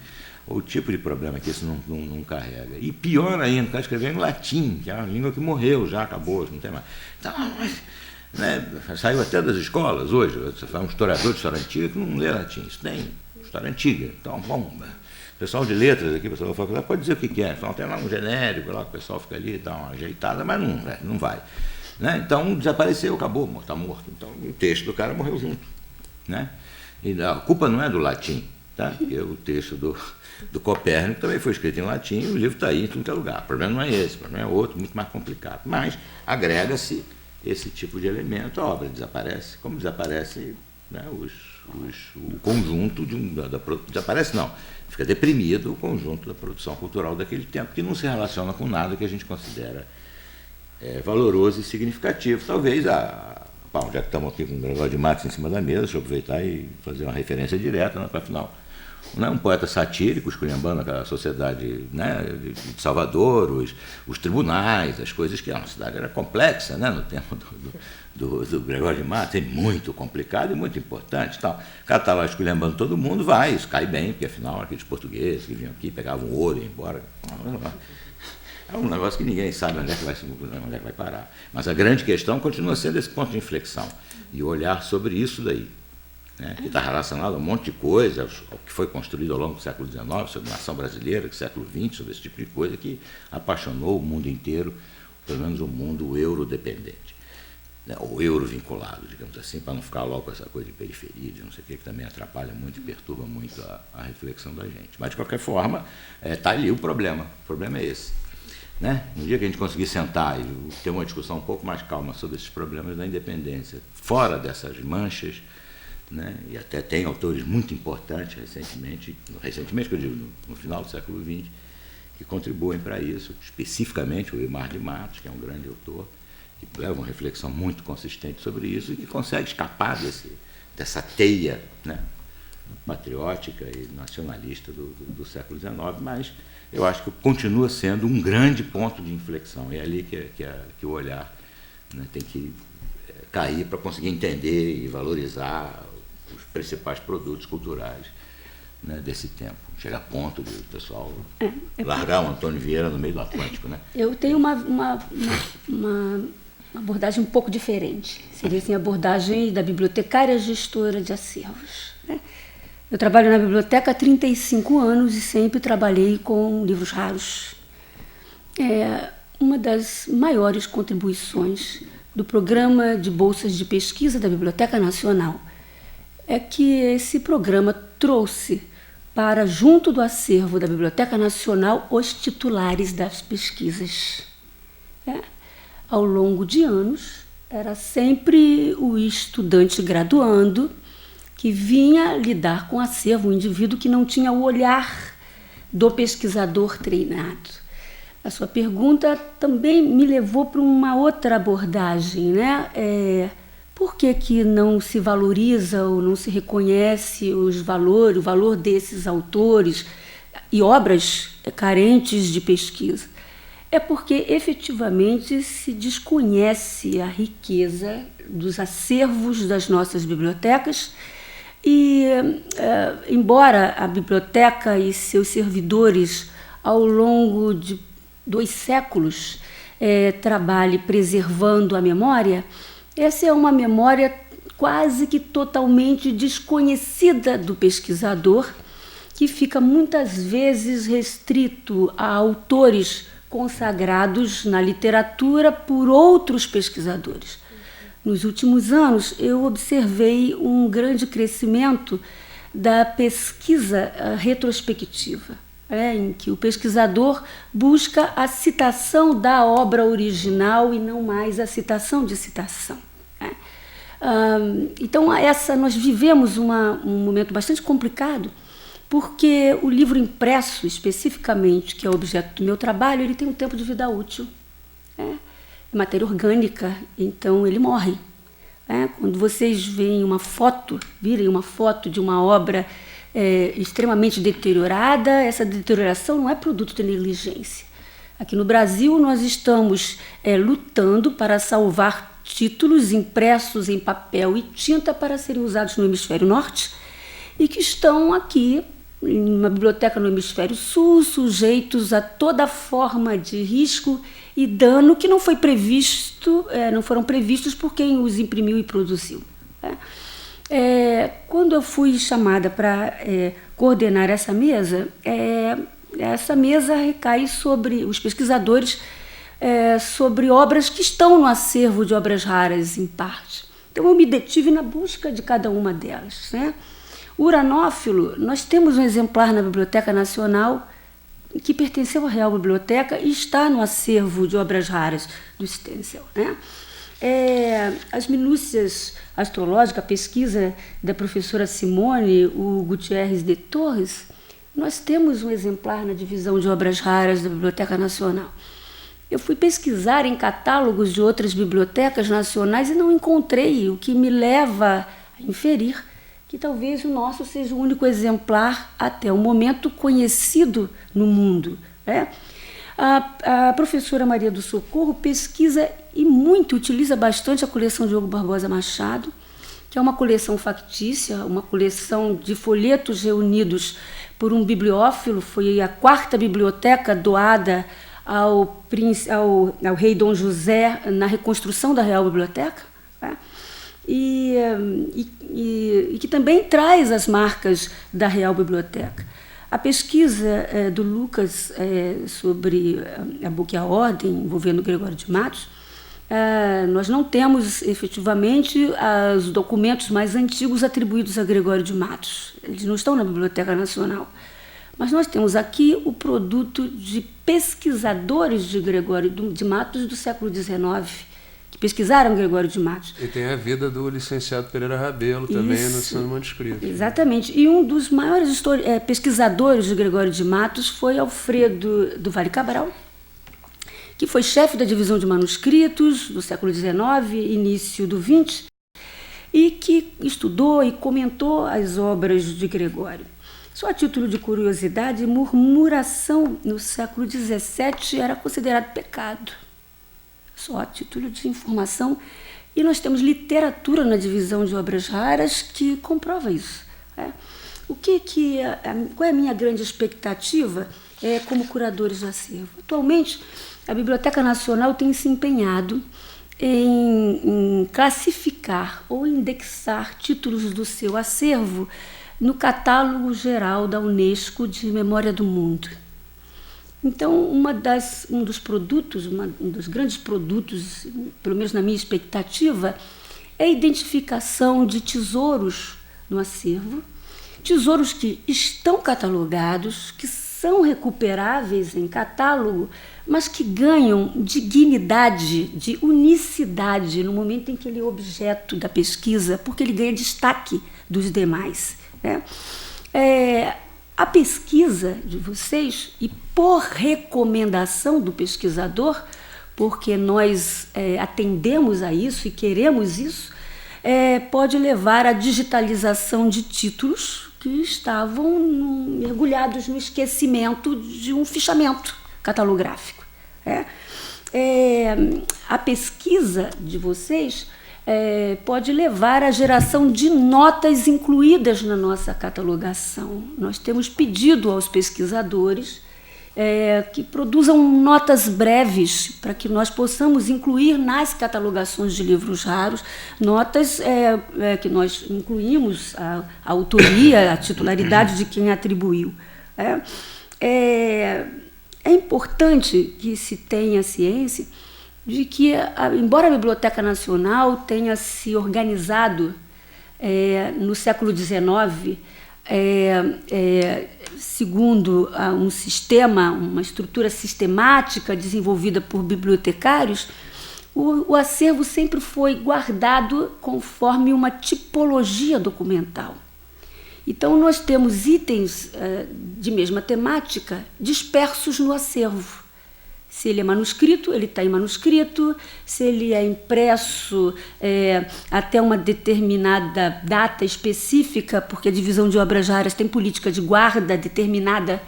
O tipo de problema que isso não carrega. E pior ainda, o cara escreveu em latim, que é uma língua que morreu já, acabou, não tem mais. Então, né, saiu até das escolas hoje, você fala um historiador de história antiga que não lê latim, isso tem história antiga. Então, bom, o pessoal de letras aqui, o pessoal da faculdade, pode dizer o que é, então tem lá um genérico, lá que o pessoal fica ali, dá uma ajeitada, mas não vai. Né? Então desapareceu, acabou, está morto. Então o texto do cara morreu junto, né? E a culpa não é do latim, tá? Porque o texto do Copérnico também foi escrito em latim e o livro está aí em todo lugar. O problema não é esse, o problema é outro, muito mais complicado. Mas agrega-se esse tipo de elemento, a obra desaparece, como desaparece, né, o conjunto desaparece não, fica deprimido o conjunto da produção cultural daquele tempo, que não se relaciona com nada que a gente considera valoroso e significativo. Talvez, já que estamos aqui com o Gregório de Matos em cima da mesa, deixa eu aproveitar e fazer uma referência direta, né, para afinal, não é um poeta satírico, esculhambando aquela sociedade, né, de Salvador, os tribunais, as coisas que a cidade era complexa, né, no tempo do Gregório de Matos, é muito complicado e muito importante. Tal. O cara está lá esculhambando todo mundo, isso cai bem, porque afinal aqueles portugueses que vinham aqui, pegavam ouro e iam embora. É um negócio que ninguém sabe onde é que vai parar. Mas a grande questão continua sendo esse ponto de inflexão e olhar sobre isso daí, né, que está relacionado a um monte de coisa, ao que foi construído ao longo do século XIX, sobre a nação brasileira, do século XX, sobre esse tipo de coisa que apaixonou o mundo inteiro, pelo menos o mundo euro-dependente, né, ou euro-vinculado, digamos assim, para não ficar logo com essa coisa de periferia, de não sei o que também atrapalha muito e perturba muito a reflexão da gente. Mas, de qualquer forma, está ali o problema é esse. Né? No dia que a gente conseguir sentar e ter uma discussão um pouco mais calma sobre esses problemas da independência, fora dessas manchas, né? E até tem autores muito importantes recentemente que eu digo, no final do século XX, que contribuem para isso, especificamente o Eymar de Matos, que é um grande autor, que leva uma reflexão muito consistente sobre isso e que consegue escapar dessa teia, né, patriótica e nacionalista do século XIX, mas eu acho que continua sendo um grande ponto de inflexão. É ali que o olhar, né, tem que cair para conseguir entender e valorizar os principais produtos culturais, né, desse tempo. Chega a ponto de o pessoal largar o Antônio Vieira no meio do Atlântico. Né? Eu tenho uma abordagem um pouco diferente. Seria assim, a abordagem da bibliotecária gestora de acervos. Né? Eu trabalho na biblioteca há 35 anos e sempre trabalhei com livros raros. Uma das maiores contribuições do Programa de Bolsas de Pesquisa da Biblioteca Nacional é que esse programa trouxe para junto do acervo da Biblioteca Nacional os titulares das pesquisas. Ao longo de anos, era sempre o estudante graduando que vinha lidar com o acervo, um indivíduo que não tinha o olhar do pesquisador treinado. A sua pergunta também me levou para uma outra abordagem, né? Por que não se valoriza ou não se reconhece o valor desses autores e obras carentes de pesquisa? É porque efetivamente se desconhece a riqueza dos acervos das nossas bibliotecas e, embora a biblioteca e seus servidores ao longo de 2 séculos trabalhe preservando a memória, essa é uma memória quase que totalmente desconhecida do pesquisador, que fica muitas vezes restrito a autores consagrados na literatura por outros pesquisadores. Nos últimos anos, eu observei um grande crescimento da pesquisa retrospectiva, em que o pesquisador busca a citação da obra original e não mais a citação de citação. Então, nós vivemos um momento bastante complicado, porque o livro impresso, especificamente, que é o objeto do meu trabalho, ele tem um tempo de vida útil. É matéria orgânica, então ele morre. Quando vocês virem uma foto de uma obra extremamente deteriorada, essa deterioração não é produto de negligência. Aqui no Brasil, nós estamos lutando para salvar títulos impressos em papel e tinta para serem usados no hemisfério norte e que estão aqui em uma biblioteca no hemisfério sul, sujeitos a toda forma de risco e dano que não foram previstos por quem os imprimiu e produziu. Quando eu fui chamada para coordenar essa mesa recai sobre os pesquisadores, sobre obras que estão no acervo de obras raras, em parte. Então, eu me detive na busca de cada uma delas. O uranófilo, nós temos um exemplar na Biblioteca Nacional que pertenceu à Real Biblioteca e está no acervo de obras raras do Stencil. As minúcias astrológicas, a pesquisa da professora Simone, o Gutierrez de Torres, nós temos um exemplar na divisão de obras raras da Biblioteca Nacional. Eu fui pesquisar em catálogos de outras bibliotecas nacionais e não encontrei, o que me leva a inferir que talvez o nosso seja o único exemplar até o momento conhecido no mundo. A professora Maria do Socorro pesquisa e utiliza bastante a coleção Diogo Barbosa Machado, que é uma coleção factícia, uma coleção de folhetos reunidos por um bibliófilo, foi a 4ª biblioteca doada ao rei Dom José na reconstrução da Real Biblioteca, e que também traz as marcas da Real Biblioteca. A pesquisa do Lucas sobre a Book e a Ordem, envolvendo Gregório de Matos, nós não temos efetivamente os documentos mais antigos atribuídos a Gregório de Matos. Eles não estão na Biblioteca Nacional. Mas nós temos aqui o produto de pesquisadores de Gregório de Matos do século XIX, que pesquisaram Gregório de Matos. E tem a vida do licenciado Pereira Rabelo também no seu manuscrito. Exatamente. E um dos maiores pesquisadores de Gregório de Matos foi Alfredo do Vale Cabral, que foi chefe da divisão de manuscritos do século XIX, início do XX, e que estudou e comentou as obras de Gregório. Só a título de curiosidade, murmuração no século XVII era considerado pecado. Só a título de informação. E nós temos literatura na divisão de obras raras que comprova isso. Qual é a minha grande expectativa como curadores do acervo? Atualmente, a Biblioteca Nacional tem se empenhado em classificar ou indexar títulos do seu acervo no catálogo geral da Unesco de Memória do Mundo. Então, um dos grandes produtos, pelo menos na minha expectativa, é a identificação de tesouros no acervo, tesouros que estão catalogados, que são recuperáveis em catálogo, mas que ganham dignidade, de unicidade no momento em que ele é objeto da pesquisa, porque ele ganha destaque dos demais, né? A pesquisa de vocês, e por recomendação do pesquisador, porque nós atendemos a isso e queremos isso, pode levar à digitalização de títulos que estavam mergulhados no esquecimento de um fichamento catalográfico. A pesquisa de vocês pode levar à geração de notas incluídas na nossa catalogação. Nós temos pedido aos pesquisadores que produzam notas breves para que nós possamos incluir nas catalogações de livros raros, notas que nós incluímos a autoria, a titularidade de quem atribuiu. É importante que se tenha ciência de que, embora a Biblioteca Nacional tenha se organizado no século XIX, segundo um sistema, uma estrutura sistemática desenvolvida por bibliotecários, o acervo sempre foi guardado conforme uma tipologia documental. Então, nós temos itens de mesma temática dispersos no acervo. Se ele é manuscrito, ele está em manuscrito. Se ele é impresso até uma determinada data específica, porque a divisão de obras raras tem política de guarda determinada,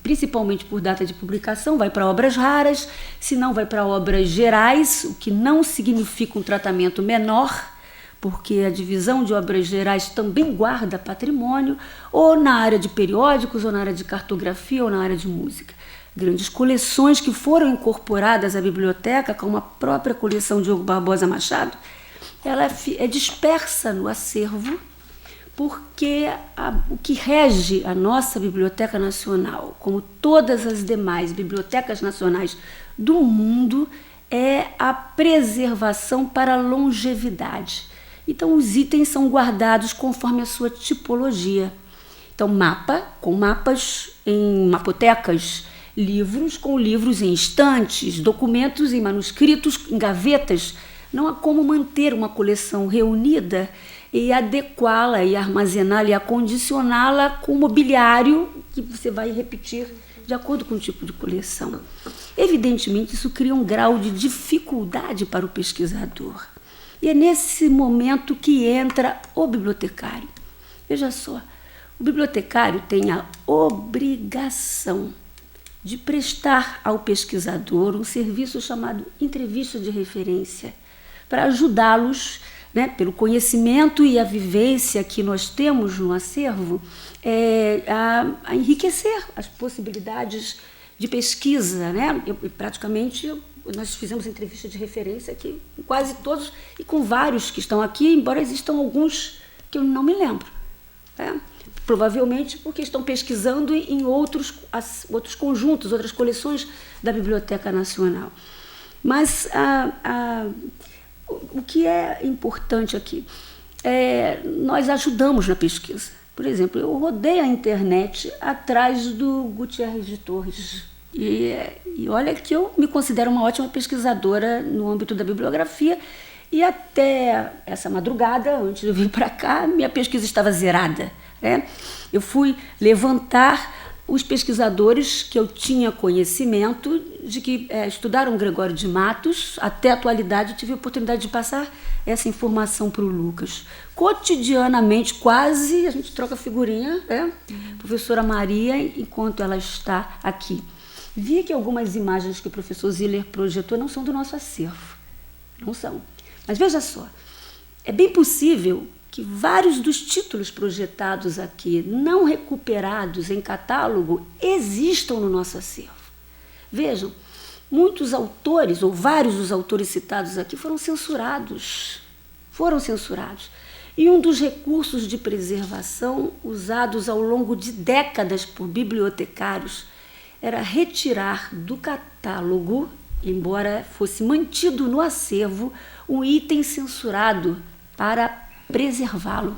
principalmente por data de publicação, vai para obras raras, se não vai para obras gerais, o que não significa um tratamento menor, porque a divisão de obras gerais também guarda patrimônio, ou na área de periódicos, ou na área de cartografia, ou na área de música. Grandes coleções que foram incorporadas à biblioteca, como a própria coleção Diogo Barbosa Machado, ela é dispersa no acervo, porque o que rege a nossa Biblioteca Nacional, como todas as demais bibliotecas nacionais do mundo, é a preservação para a longevidade. Então, os itens são guardados conforme a sua tipologia. Então, com mapas em mapotecas, livros com livros em estantes, documentos em manuscritos, em gavetas. Não há como manter uma coleção reunida e adequá-la, e armazená-la, e acondicioná-la com mobiliário que você vai repetir de acordo com o tipo de coleção. Evidentemente, isso cria um grau de dificuldade para o pesquisador. E é nesse momento que entra o bibliotecário. Veja só, o bibliotecário tem a obrigação de prestar ao pesquisador um serviço chamado entrevista de referência, para ajudá-los, pelo conhecimento e a vivência que nós temos no acervo, a enriquecer as possibilidades de pesquisa. Praticamente, nós fizemos entrevista de referência aqui com quase todos e com vários que estão aqui, embora existam alguns que eu não me lembro. Provavelmente porque estão pesquisando em outros conjuntos, outras coleções da Biblioteca Nacional. Mas o que é importante aqui nós ajudamos na pesquisa. Por exemplo, eu rodei a internet atrás do Gutierrez de Torres. E olha que eu me considero uma ótima pesquisadora no âmbito da bibliografia, e até essa madrugada, antes de eu vir para cá, minha pesquisa estava zerada. Eu fui levantar os pesquisadores que eu tinha conhecimento de que estudaram Gregório de Matos. Até a atualidade tive a oportunidade de passar essa informação para o Lucas. Cotidianamente, quase, a gente troca figurinha, professora Maria, enquanto ela está aqui. Vi que algumas imagens que o professor Ziller projetou não são do nosso acervo. Não são. Mas veja só, é bem possível que vários dos títulos projetados aqui, não recuperados em catálogo, existam no nosso acervo. Vejam, muitos autores, ou vários dos autores citados aqui, foram censurados. E um dos recursos de preservação usados ao longo de décadas por bibliotecários era retirar do catálogo, embora fosse mantido no acervo, um item censurado para preservá-lo.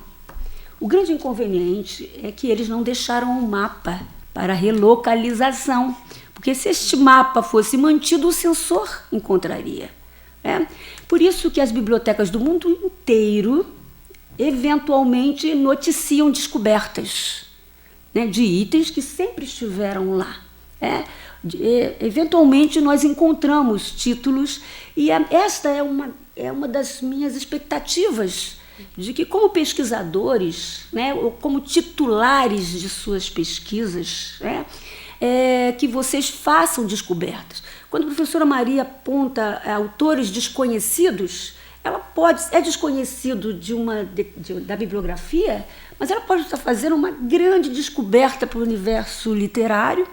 O grande inconveniente é que eles não deixaram um mapa para relocalização, porque se este mapa fosse mantido, o censor encontraria. Por isso que as bibliotecas do mundo inteiro eventualmente noticiam descobertas, né, de itens que sempre estiveram lá. Eventualmente nós encontramos títulos, e esta é uma das minhas expectativas, de que como pesquisadores, né, ou como titulares de suas pesquisas, que vocês façam descobertas. Quando a professora Maria aponta autores desconhecidos, ela é desconhecido da bibliografia, mas ela pode estar fazendo uma grande descoberta para o universo literário.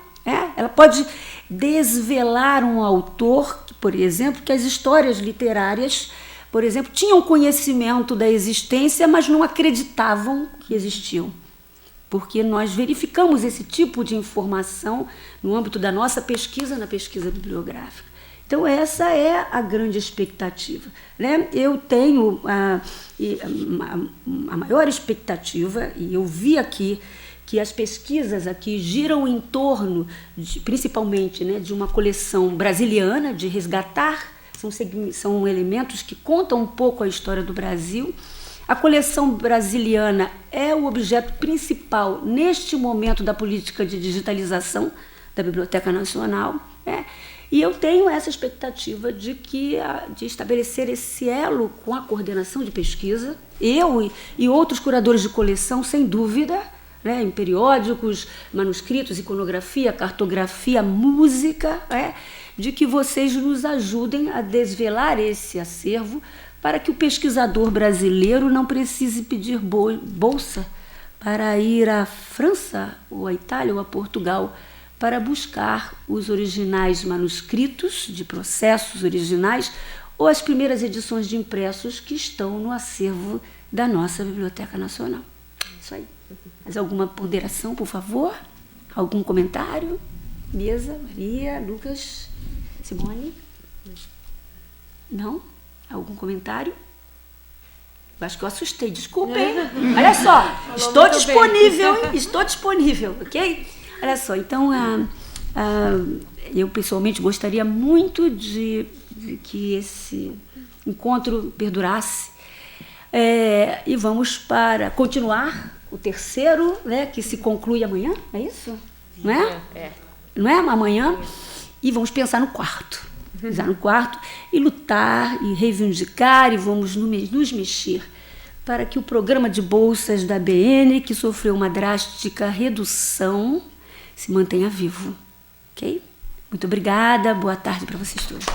Ela pode desvelar um autor, por exemplo, que as histórias literárias, por exemplo, tinham conhecimento da existência, mas não acreditavam que existiam. Porque nós verificamos esse tipo de informação no âmbito da nossa pesquisa, na pesquisa bibliográfica. Então, essa é a grande expectativa, né? Eu tenho a maior expectativa, e eu vi aqui que as pesquisas aqui giram em torno, principalmente, né, de uma coleção brasiliana, de resgatar, são elementos que contam um pouco a história do Brasil. A coleção brasiliana é o objeto principal neste momento da política de digitalização da Biblioteca Nacional, e eu tenho essa expectativa de estabelecer esse elo com a coordenação de pesquisa, eu e outros curadores de coleção, sem dúvida, né, em periódicos, manuscritos, iconografia, cartografia, música, de que vocês nos ajudem a desvelar esse acervo, para que o pesquisador brasileiro não precise pedir bolsa para ir à França, ou à Itália, ou a Portugal, para buscar os originais manuscritos de processos originais ou as primeiras edições de impressos que estão no acervo da nossa Biblioteca Nacional. Isso aí. Mais alguma ponderação, por favor? Algum comentário? Mesa, Maria, Lucas, Simone? Não? Algum comentário? Eu acho que eu assustei, desculpem. Olha só, estou disponível, hein? Estou disponível, ok? Olha só, então, eu pessoalmente gostaria muito de que esse encontro perdurasse. E vamos para continuar o terceiro, né, que se conclui amanhã, é isso? Não é? Não é? Amanhã. E vamos pensar no quarto. Pensar no quarto e lutar e reivindicar, e vamos nos mexer para que o programa de bolsas da BN, que sofreu uma drástica redução, se mantenha vivo. Ok? Muito obrigada, boa tarde para vocês todos.